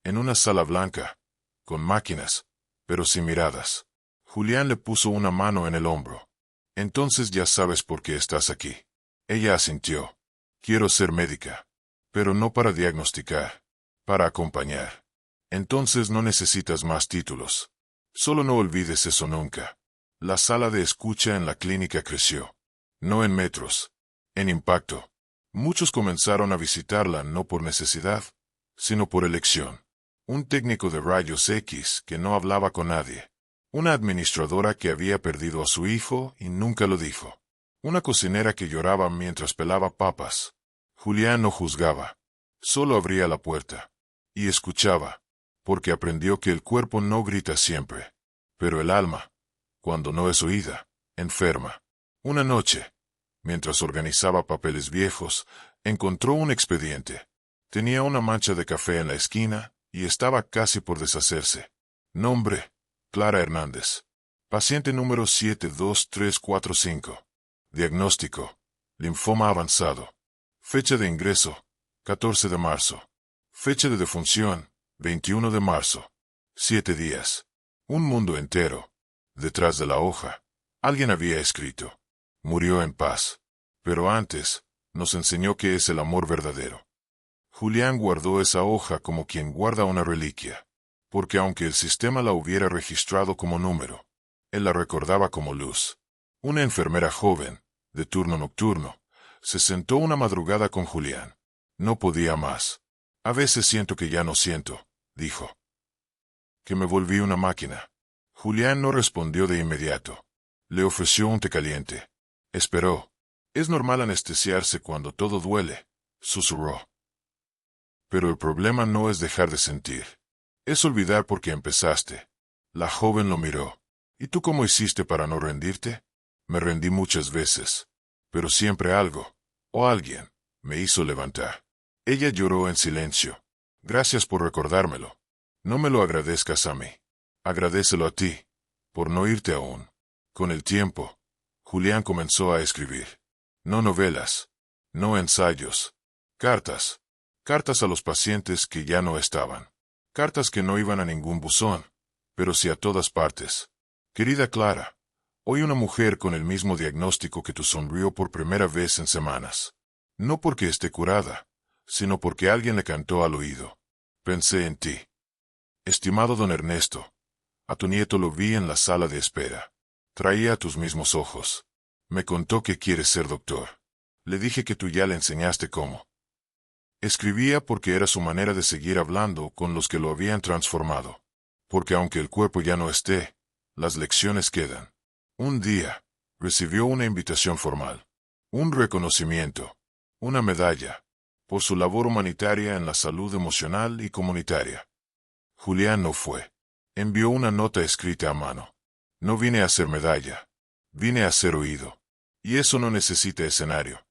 En una sala blanca, con máquinas, pero sin miradas. Julián le puso una mano en el hombro. Entonces ya sabes por qué estás aquí. Ella asintió. Quiero ser médica. Pero no para diagnosticar. Para acompañar. Entonces no necesitas más títulos. Solo no olvides eso nunca. La sala de escucha en la clínica creció. No en metros. En impacto. Muchos comenzaron a visitarla no por necesidad, sino por elección. Un técnico de rayos X que no hablaba con nadie. Una administradora que había perdido a su hijo y nunca lo dijo. Una cocinera que lloraba mientras pelaba papas. Julián no juzgaba. Solo abría la puerta. Y escuchaba. Porque aprendió que el cuerpo no grita siempre. Pero el alma, cuando no es oída, enferma. Una noche, mientras organizaba papeles viejos, encontró un expediente. Tenía una mancha de café en la esquina y estaba casi por deshacerse. Nombre: Clara Hernández. Paciente número 72345. Diagnóstico: linfoma avanzado. Fecha de ingreso: 14 de marzo. Fecha de defunción: 21 de marzo. 7 días. Un mundo entero. Detrás de la hoja, alguien había escrito: murió en paz. Pero antes, nos enseñó qué es el amor verdadero. Julián guardó esa hoja como quien guarda una reliquia. Porque aunque el sistema la hubiera registrado como número, él la recordaba como luz. Una enfermera joven, de turno nocturno, Se sentó una madrugada con Julián. No podía más. A veces siento que ya no siento, dijo. Que me volví una máquina. Julián no respondió de inmediato. Le ofreció un té caliente. Esperó. Es normal anestesiarse cuando todo duele, susurró. Pero el problema no es dejar de sentir. Es olvidar por qué empezaste. La joven lo miró. ¿Y tú cómo hiciste para no rendirte? Me rendí muchas veces. Pero siempre algo, o alguien, me hizo levantar. Ella lloró en silencio. Gracias por recordármelo. No me lo agradezcas a mí. Agradécelo a ti, por no irte aún. Con el tiempo, Julián comenzó a escribir. No novelas, no ensayos, cartas. Cartas a los pacientes que ya no estaban. Cartas que no iban a ningún buzón, pero sí a todas partes. Querida Clara, hoy una mujer con el mismo diagnóstico que tú sonrió por primera vez en semanas. No porque esté curada, sino porque alguien le cantó al oído. Pensé en ti. Estimado don Ernesto, a tu nieto lo vi en la sala de espera. Traía tus mismos ojos. Me contó que quieres ser doctor. Le dije que tú ya le enseñaste cómo. Escribía porque era su manera de seguir hablando con los que lo habían transformado. Porque aunque el cuerpo ya no esté, las lecciones quedan. Un día, recibió una invitación formal. Un reconocimiento. Una medalla. Por su labor humanitaria en la salud emocional y comunitaria. Julián no fue. Envió una nota escrita a mano. No vine a hacer medalla. Vine a ser oído. Y eso no necesita escenario.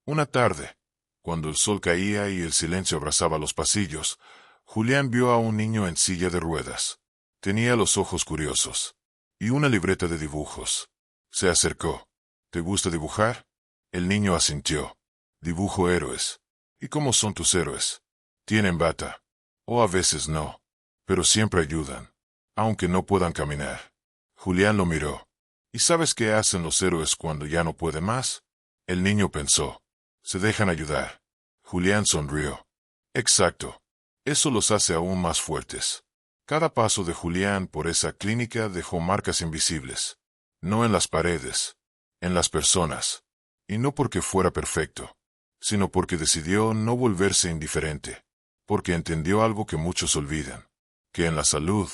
Una tarde, cuando el sol caía y el silencio abrazaba los pasillos, Julián vio a un niño en silla de ruedas. Tenía los ojos curiosos. Y una libreta de dibujos. Se acercó. ¿Te gusta dibujar? El niño asintió. Dibujo héroes. ¿Y cómo son tus héroes? Tienen bata. O a veces no. Pero siempre ayudan. Aunque no puedan caminar. Julián lo miró. ¿Y sabes qué hacen los héroes cuando ya no pueden más? El niño pensó. Se dejan ayudar. Julián sonrió. Exacto. Eso los hace aún más fuertes. Cada paso de Julián por esa clínica dejó marcas invisibles. No en las paredes, en las personas. Y no porque fuera perfecto, sino porque decidió no volverse indiferente. Porque entendió algo que muchos olvidan. Que en la salud,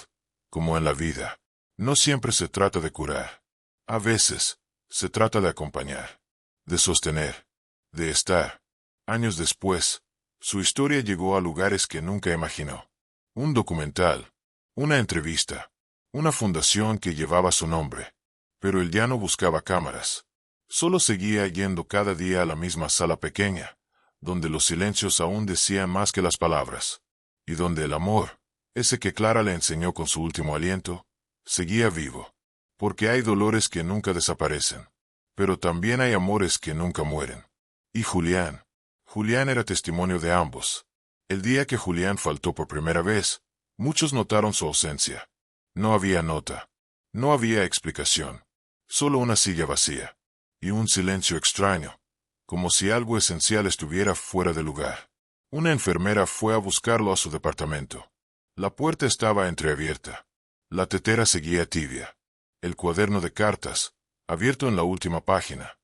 como en la vida, no siempre se trata de curar. A veces, se trata de acompañar. De sostener. De estar. Años después, su historia llegó a lugares que nunca imaginó. Un documental. Una entrevista. Una fundación que llevaba su nombre. Pero él ya no buscaba cámaras. Solo seguía yendo cada día a la misma sala pequeña, donde los silencios aún decían más que las palabras. Y donde el amor, ese que Clara le enseñó con su último aliento, seguía vivo. Porque hay dolores que nunca desaparecen. Pero también hay amores que nunca mueren. Y Julián. Julián era testimonio de ambos. El día que Julián faltó por primera vez, muchos notaron su ausencia. No había nota. No había explicación. Solo una silla vacía. Y un silencio extraño. Como si algo esencial estuviera fuera de lugar. Una enfermera fue a buscarlo a su departamento. La puerta estaba entreabierta. La tetera seguía tibia. El cuaderno de cartas, abierto en la última página.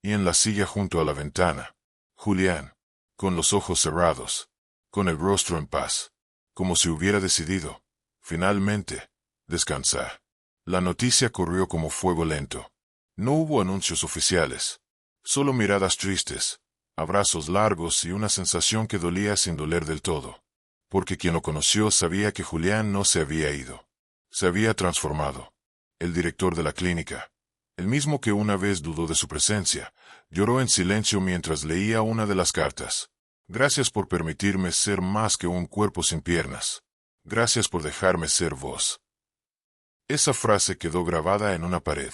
Y en la silla junto a la ventana, Julián, con los ojos cerrados, con el rostro en paz, como si hubiera decidido, finalmente, descansar. La noticia corrió como fuego lento. No hubo anuncios oficiales, solo miradas tristes, abrazos largos y una sensación que dolía sin doler del todo. Porque quien lo conoció sabía que Julián no se había ido. Se había transformado. El director de la clínica, el mismo que una vez dudó de su presencia, lloró en silencio mientras leía una de las cartas. Gracias por permitirme ser más que un cuerpo sin piernas. Gracias por dejarme ser vos. Esa frase quedó grabada en una pared.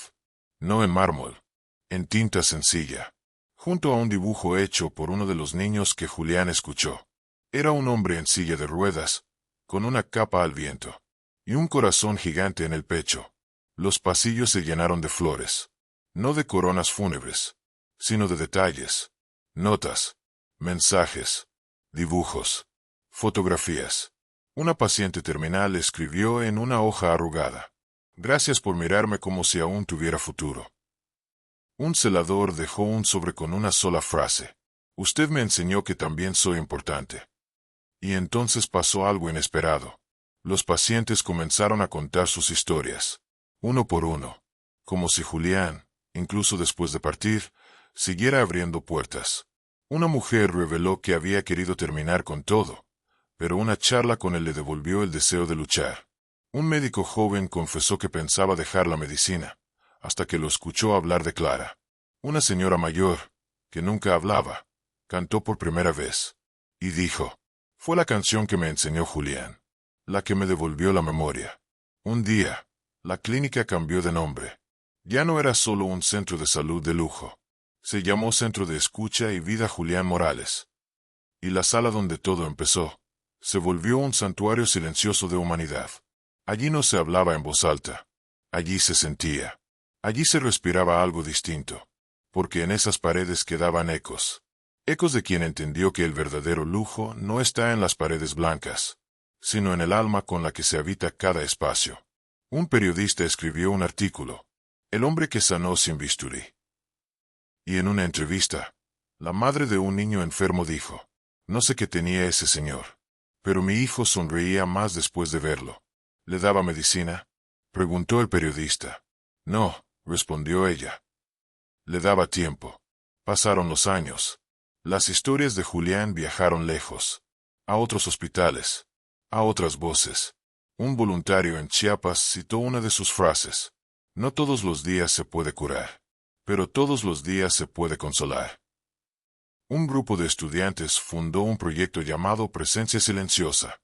No en mármol. En tinta sencilla. Junto a un dibujo hecho por uno de los niños que Julián escuchó. Era un hombre en silla de ruedas, con una capa al viento. Y un corazón gigante en el pecho. Los pasillos se llenaron de flores. No de coronas fúnebres, sino de detalles. Notas. Mensajes. Dibujos. Fotografías. Una paciente terminal escribió en una hoja arrugada. Gracias por mirarme como si aún tuviera futuro. Un celador dejó un sobre con una sola frase. Usted me enseñó que también soy importante. Y entonces pasó algo inesperado. Los pacientes comenzaron a contar sus historias, uno por uno, como si Julián, incluso después de partir, siguiera abriendo puertas. Una mujer reveló que había querido terminar con todo, pero una charla con él le devolvió el deseo de luchar. Un médico joven confesó que pensaba dejar la medicina, hasta que lo escuchó hablar de Clara. Una señora mayor, que nunca hablaba, cantó por primera vez, y dijo, fue la canción que me enseñó Julián, la que me devolvió la memoria. Un día, la clínica cambió de nombre. Ya no era solo un centro de salud de lujo. Se llamó Centro de Escucha y Vida Julián Morales. Y la sala donde todo empezó, se volvió un santuario silencioso de humanidad. Allí no se hablaba en voz alta. Allí se sentía. Allí se respiraba algo distinto. Porque en esas paredes quedaban ecos. Ecos de quien entendió que el verdadero lujo no está en las paredes blancas, sino en el alma con la que se habita cada espacio. Un periodista escribió un artículo, El hombre que sanó sin bisturí. Y en una entrevista, la madre de un niño enfermo dijo, no sé qué tenía ese señor, pero mi hijo sonreía más después de verlo. ¿Le daba medicina?, preguntó el periodista. No, respondió ella. Le daba tiempo. Pasaron los años. Las historias de Julián viajaron lejos, a otros hospitales, a otras voces. Un voluntario en Chiapas citó una de sus frases. No todos los días se puede curar, pero todos los días se puede consolar. Un grupo de estudiantes fundó un proyecto llamado Presencia Silenciosa.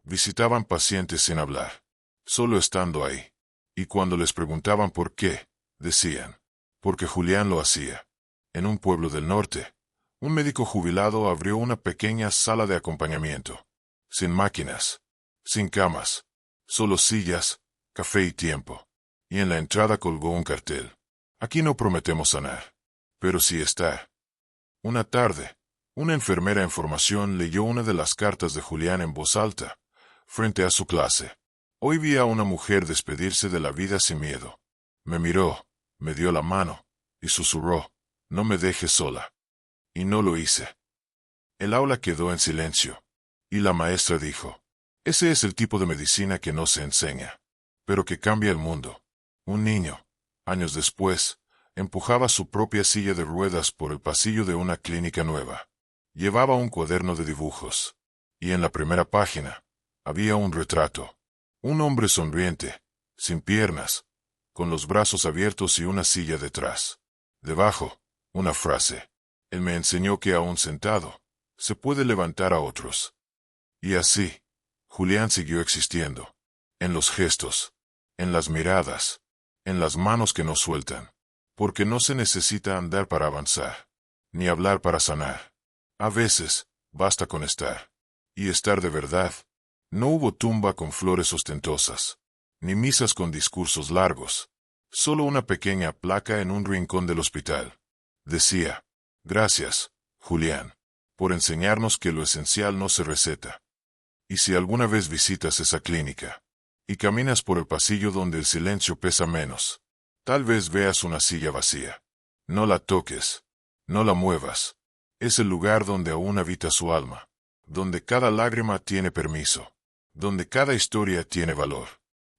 Visitaban pacientes sin hablar, solo estando ahí. Y cuando les preguntaban por qué, decían, porque Julián lo hacía. En un pueblo del norte, un médico jubilado abrió una pequeña sala de acompañamiento. Sin máquinas, sin camas, solo sillas, café y tiempo. Y en la entrada colgó un cartel. Aquí no prometemos sanar, pero sí estar. Una tarde, una enfermera en formación leyó una de las cartas de Julián en voz alta, frente a su clase. Hoy vi a una mujer despedirse de la vida sin miedo. Me miró, me dio la mano, y susurró, no me dejes sola. Y no lo hice. El aula quedó en silencio, y la maestra dijo, ese es el tipo de medicina que no se enseña, pero que cambia el mundo. Un niño, años después, empujaba su propia silla de ruedas por el pasillo de una clínica nueva. Llevaba un cuaderno de dibujos, y en la primera página, había un retrato. Un hombre sonriente, sin piernas, con los brazos abiertos y una silla detrás. Debajo, una frase. Él me enseñó que aún sentado, se puede levantar a otros. Y así, Julián siguió existiendo. En los gestos, en las miradas, en las manos que no sueltan. Porque no se necesita andar para avanzar, ni hablar para sanar. A veces, basta con estar. Y estar de verdad. No hubo tumba con flores ostentosas, ni misas con discursos largos. Solo una pequeña placa en un rincón del hospital. Decía, gracias, Julián, por enseñarnos que lo esencial no se receta. Y si alguna vez visitas esa clínica, y caminas por el pasillo donde el silencio pesa menos, tal vez veas una silla vacía. No la toques, no la muevas. Es el lugar donde aún habita su alma, donde cada lágrima tiene permiso, donde cada historia tiene valor,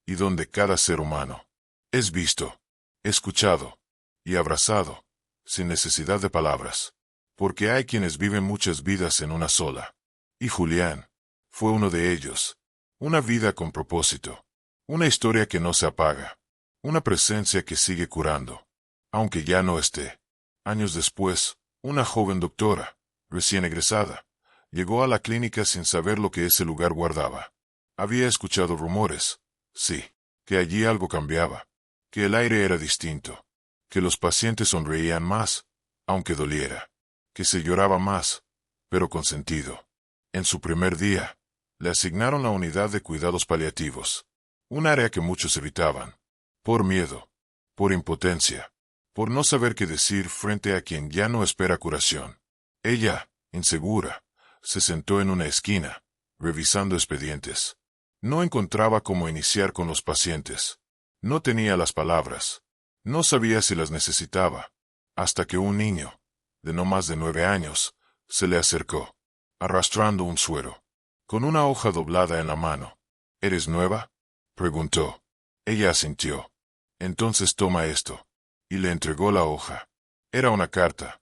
y donde cada ser humano es visto, escuchado y abrazado, sin necesidad de palabras, porque hay quienes viven muchas vidas en una sola. Y Julián fue uno de ellos. Una vida con propósito, una historia que no se apaga, una presencia que sigue curando, aunque ya no esté. Años después, una joven doctora, recién egresada, llegó a la clínica sin saber lo que ese lugar guardaba. Había escuchado rumores, sí, que allí algo cambiaba, que el aire era distinto, que los pacientes sonreían más, aunque doliera, que se lloraba más, pero con sentido. En su primer día, le asignaron la unidad de cuidados paliativos, un área que muchos evitaban, por miedo, por impotencia, por no saber qué decir frente a quien ya no espera curación. Ella, insegura, se sentó en una esquina, revisando expedientes. No encontraba cómo iniciar con los pacientes. No tenía las palabras. No sabía si las necesitaba, hasta que un niño, de no más de 9 años, se le acercó, arrastrando un suero, con una hoja doblada en la mano. ¿Eres nueva?, preguntó. Ella asintió. Entonces toma esto. Y le entregó la hoja. Era una carta,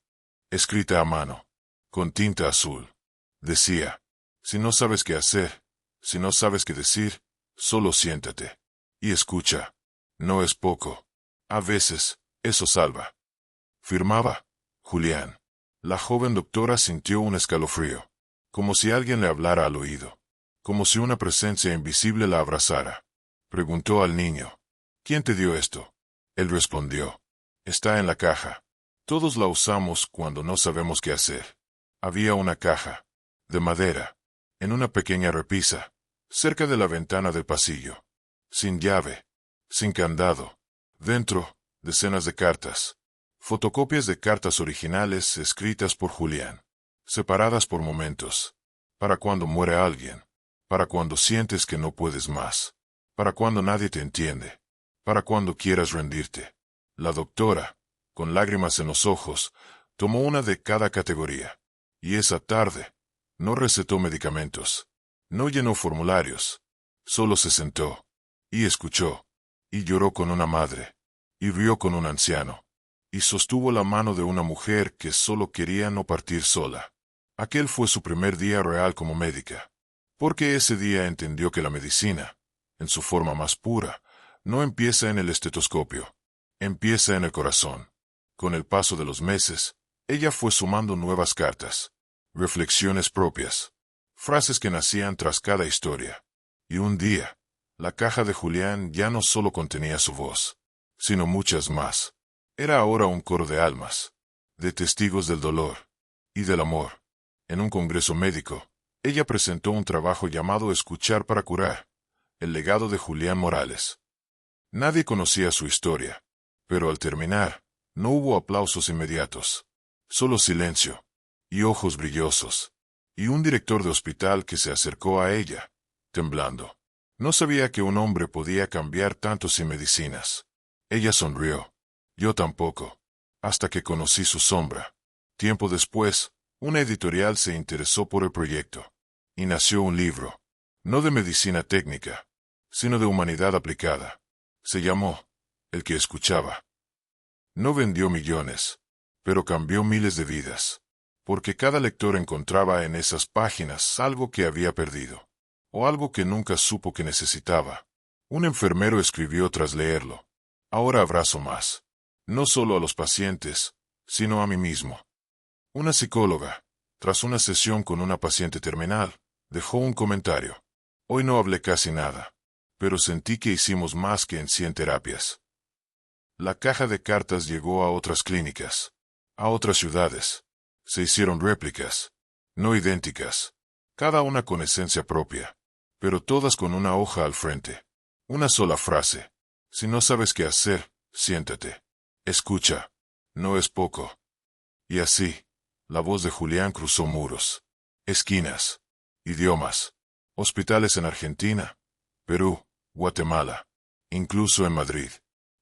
escrita a mano, con tinta azul. Decía: si no sabes qué hacer, si no sabes qué decir, solo siéntate y escucha. No es poco. A veces, eso salva. Firmaba Julián. La joven doctora sintió un escalofrío, como si alguien le hablara al oído, como si una presencia invisible la abrazara. Preguntó al niño: ¿quién te dio esto? Él respondió: está en la caja. Todos la usamos cuando no sabemos qué hacer. Había una caja, de madera, en una pequeña repisa, cerca de la ventana del pasillo. Sin llave, sin candado. Dentro, decenas de cartas. Fotocopias de cartas originales escritas por Julián, separadas por momentos. Para cuando muere alguien. Para cuando sientes que no puedes más. Para cuando nadie te entiende. Para cuando quieras rendirte. La doctora, con lágrimas en los ojos, tomó una de cada categoría. Y esa tarde, no recetó medicamentos. No llenó formularios. Solo se sentó. Y escuchó. Y lloró con una madre. Y rió con un anciano. Y sostuvo la mano de una mujer que solo quería no partir sola. Aquel fue su primer día real como médica. Porque ese día entendió que la medicina, en su forma más pura, no empieza en el estetoscopio. Empieza en el corazón. Con el paso de los meses, ella fue sumando nuevas cartas, reflexiones propias, frases que nacían tras cada historia. Y un día, la caja de Julián ya no solo contenía su voz, sino muchas más. Era ahora un coro de almas, de testigos del dolor y del amor. En un congreso médico, ella presentó un trabajo llamado Escuchar para curar, el legado de Julián Morales. Nadie conocía su historia, pero al terminar, no hubo aplausos inmediatos, solo silencio, y ojos brillosos, y un director de hospital que se acercó a ella, temblando. No sabía que un hombre podía cambiar tanto sin medicinas. Ella sonrió. Yo tampoco. Hasta que conocí su sombra. Tiempo después, una editorial se interesó por el proyecto. Y nació un libro. No de medicina técnica, sino de humanidad aplicada. Se llamó El que escuchaba. No vendió millones, pero cambió miles de vidas. Porque cada lector encontraba en esas páginas algo que había perdido. O algo que nunca supo que necesitaba. Un enfermero escribió tras leerlo: ahora abrazo más. No solo a los pacientes, sino a mí mismo. Una psicóloga, tras una sesión con una paciente terminal, dejó un comentario: hoy no hablé casi nada, pero sentí que hicimos más que en 100 terapias. La caja de cartas llegó a otras clínicas, a otras ciudades. Se hicieron réplicas, no idénticas, cada una con esencia propia, pero todas con una hoja al frente. Una sola frase: si no sabes qué hacer, siéntate. Escucha. No es poco. Y así, la voz de Julián cruzó muros, esquinas, idiomas, hospitales en Argentina, Perú, Guatemala, incluso en Madrid.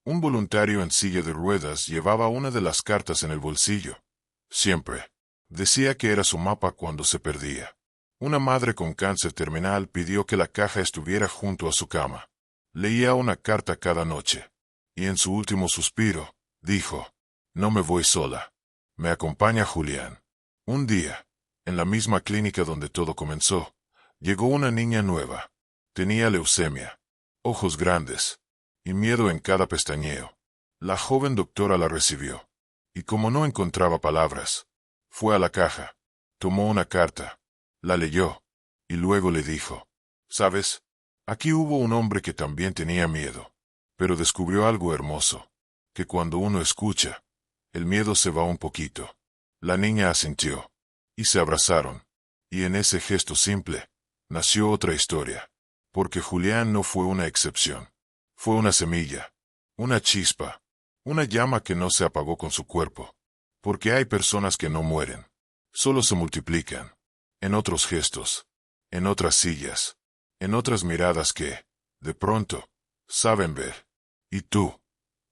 Un voluntario en silla de ruedas llevaba una de las cartas en el bolsillo. Siempre. Decía que era su mapa cuando se perdía. Una madre con cáncer terminal pidió que la caja estuviera junto a su cama. Leía una carta cada noche. Y en su último suspiro, dijo: no me voy sola. Me acompaña Julián. Un día, en la misma clínica donde todo comenzó, llegó una niña nueva. Tenía leucemia, ojos grandes, y miedo en cada pestañeo. La joven doctora la recibió. Y como no encontraba palabras, fue a la caja, tomó una carta, la leyó, y luego le dijo: ¿sabes? Aquí hubo un hombre que también tenía miedo, pero descubrió algo hermoso, que cuando uno escucha, el miedo se va un poquito. La niña asintió, y se abrazaron, y en ese gesto simple, nació otra historia, porque Julián no fue una excepción. Fue una semilla, una chispa, una llama que no se apagó con su cuerpo, porque hay personas que no mueren, solo se multiplican, en otros gestos, en otras sillas, en otras miradas que, de pronto, saben ver. ¿Y tú?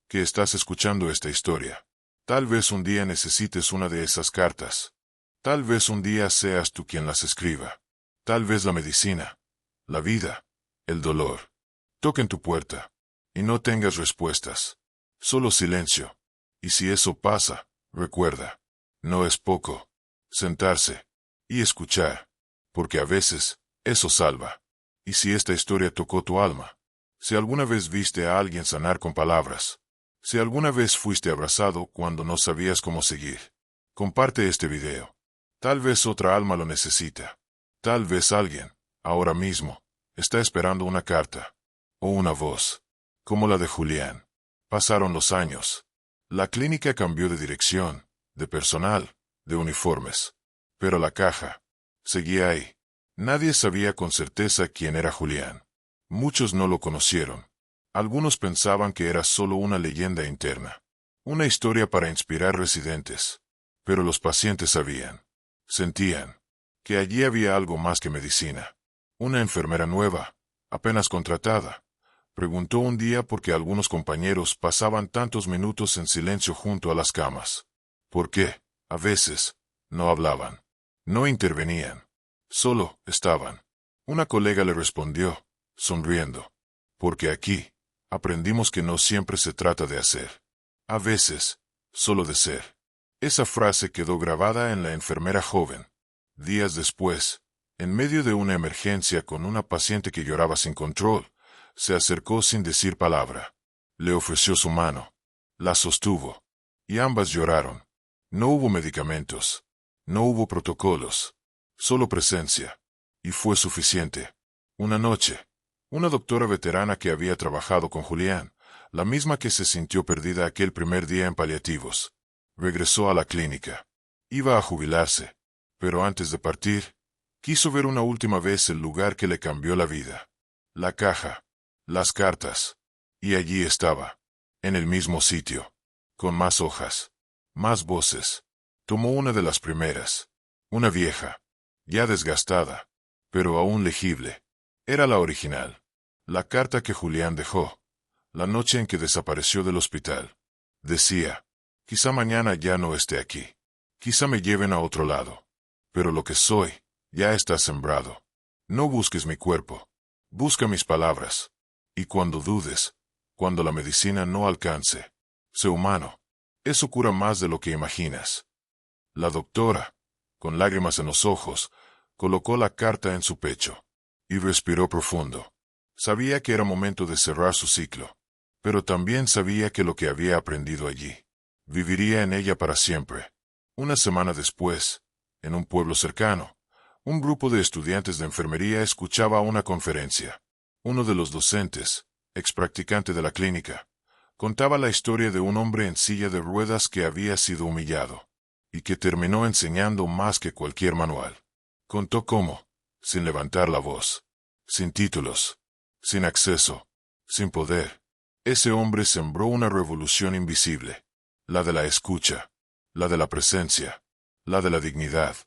que estás escuchando esta historia. Tal vez un día necesites una de esas cartas. Tal vez un día seas tú quien las escriba. Tal vez la medicina, la vida, el dolor, toquen tu puerta, y no tengas respuestas. Solo silencio. Y si eso pasa, recuerda, no es poco sentarse y escuchar, porque a veces eso salva. Y si esta historia tocó tu alma, si alguna vez viste a alguien sanar con palabras, si alguna vez fuiste abrazado cuando no sabías cómo seguir, comparte este video. Tal vez otra alma lo necesita. Tal vez alguien, ahora mismo, está esperando una carta o una voz, como la de Julián. Pasaron los años. La clínica cambió de dirección, de personal, de uniformes. Pero la caja seguía ahí. Nadie sabía con certeza quién era Julián. Muchos no lo conocieron. Algunos pensaban que era solo una leyenda interna, una historia para inspirar residentes. Pero los pacientes sabían, sentían, que allí había algo más que medicina. Una enfermera nueva, apenas contratada, preguntó un día por qué algunos compañeros pasaban tantos minutos en silencio junto a las camas. ¿Por qué, a veces, no hablaban? No intervenían. Solo estaban. Una colega le respondió, sonriendo. Porque aquí, aprendimos que no siempre se trata de hacer. A veces, solo de ser. Esa frase quedó grabada en la enfermera joven. Días después, en medio de una emergencia con una paciente que lloraba sin control, se acercó sin decir palabra. Le ofreció su mano. La sostuvo. Y ambas lloraron. No hubo medicamentos. No hubo protocolos. Solo presencia. Y fue suficiente. Una noche, una doctora veterana que había trabajado con Julián, la misma que se sintió perdida aquel primer día en paliativos, regresó a la clínica. Iba a jubilarse, pero antes de partir, quiso ver una última vez el lugar que le cambió la vida. La caja, las cartas. Y allí estaba, en el mismo sitio, con más hojas, más voces. Tomó una de las primeras, una vieja, ya desgastada, pero aún legible. Era la original. La carta que Julián dejó, la noche en que desapareció del hospital. Decía, quizá mañana ya no esté aquí. Quizá me lleven a otro lado. Pero lo que soy, ya está sembrado. No busques mi cuerpo. Busca mis palabras. Y cuando dudes, cuando la medicina no alcance, sé humano. Eso cura más de lo que imaginas. La doctora, con lágrimas en los ojos, colocó la carta en su pecho. Y respiró profundo. Sabía que era momento de cerrar su ciclo. Pero también sabía que lo que había aprendido allí, viviría en ella para siempre. Una semana después, en un pueblo cercano, un grupo de estudiantes de enfermería escuchaba una conferencia. Uno de los docentes, ex practicante de la clínica, contaba la historia de un hombre en silla de ruedas que había sido humillado, y que terminó enseñando más que cualquier manual. Contó cómo, sin levantar la voz, sin títulos, sin acceso, sin poder, ese hombre sembró una revolución invisible, la de la escucha, la de la presencia, la de la dignidad.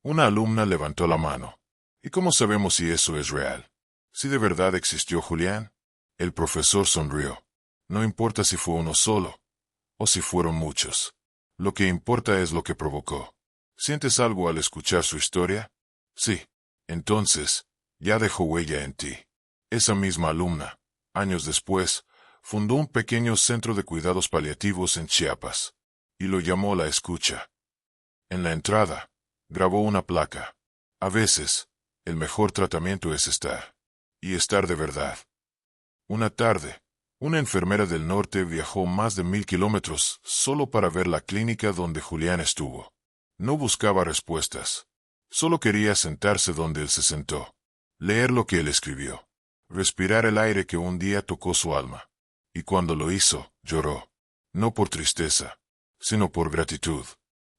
Una alumna levantó la mano. ¿Y cómo sabemos si eso es real? ¿Si de verdad existió Julián? El profesor sonrió. No importa si fue uno solo, o si fueron muchos. Lo que importa es lo que provocó. ¿Sientes algo al escuchar su historia? Sí. Entonces, ya dejó huella en ti. Esa misma alumna, años después, fundó un pequeño centro de cuidados paliativos en Chiapas, y lo llamó La Escucha. En la entrada, grabó una placa. A veces, el mejor tratamiento es estar. Y estar de verdad. Una tarde, una enfermera del norte viajó más de 1000 kilómetros solo para ver la clínica donde Julián estuvo. No buscaba respuestas. Solo quería sentarse donde él se sentó. Leer lo que él escribió. Respirar el aire que un día tocó su alma. Y cuando lo hizo, lloró. No por tristeza, sino por gratitud.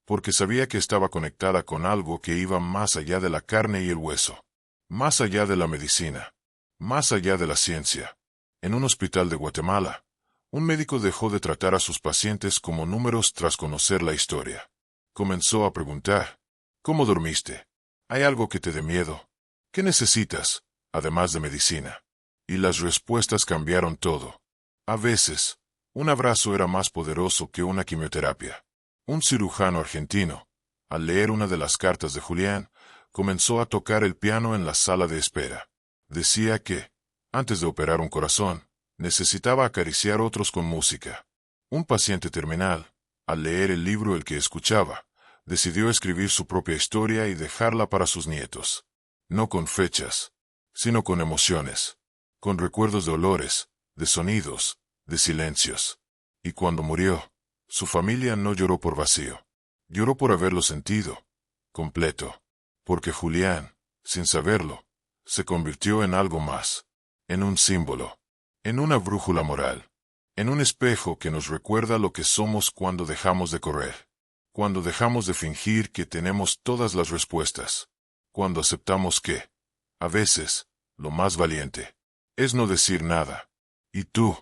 Porque sabía que estaba conectada con algo que iba más allá de la carne y el hueso. Más allá de la medicina. Más allá de la ciencia. En un hospital de Guatemala, un médico dejó de tratar a sus pacientes como números tras conocer la historia. Comenzó a preguntar, ¿cómo dormiste? ¿Hay algo que te dé miedo? ¿Qué necesitas, además de medicina? Y las respuestas cambiaron todo. A veces, Un abrazo era más poderoso que una quimioterapia. Un cirujano argentino, al leer una de las cartas de Julián, comenzó a tocar el piano en la sala de espera. Decía que, antes de operar un corazón, necesitaba acariciar otros con música. Un paciente terminal, al leer el libro el que escuchaba, decidió escribir su propia historia y dejarla para sus nietos. No con fechas, sino con emociones, con recuerdos de olores, de sonidos, de silencios. Y cuando murió, su familia no lloró por vacío. Lloró por haberlo sentido, completo. Porque Julián, sin saberlo, se convirtió en algo más, en un símbolo, en una brújula moral, en un espejo que nos recuerda lo que somos cuando dejamos de correr, cuando dejamos de fingir que tenemos todas las respuestas, cuando aceptamos que, a veces, lo más valiente, es no decir nada. Y tú,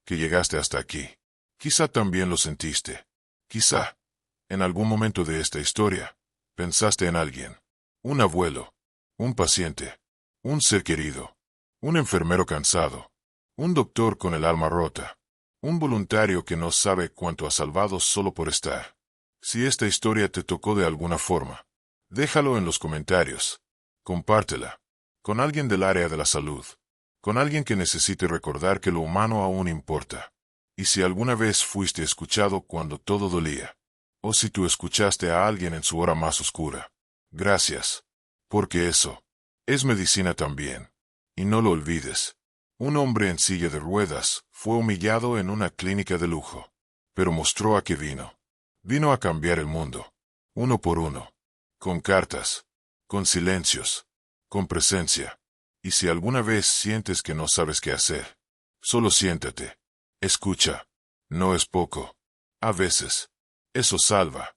que llegaste hasta aquí, quizá también lo sentiste. Quizá, en algún momento de esta historia, pensaste en alguien. Un abuelo, un paciente, un ser querido, un enfermero cansado, un doctor con el alma rota, un voluntario que no sabe cuánto ha salvado solo por estar. Si esta historia te tocó de alguna forma, déjalo en los comentarios. Compártela con alguien del área de la salud, con alguien que necesite recordar que lo humano aún importa. Y si alguna vez fuiste escuchado cuando todo dolía, o si tú escuchaste a alguien en su hora más oscura, gracias, porque eso es medicina también. Y no lo olvides. Un hombre en silla de ruedas fue humillado en una clínica de lujo, pero mostró a qué vino. Vino a cambiar el mundo, uno por uno, con cartas, con silencios, con presencia. Y si alguna vez sientes que no sabes qué hacer, solo siéntate. Escucha. No es poco. A veces, eso salva.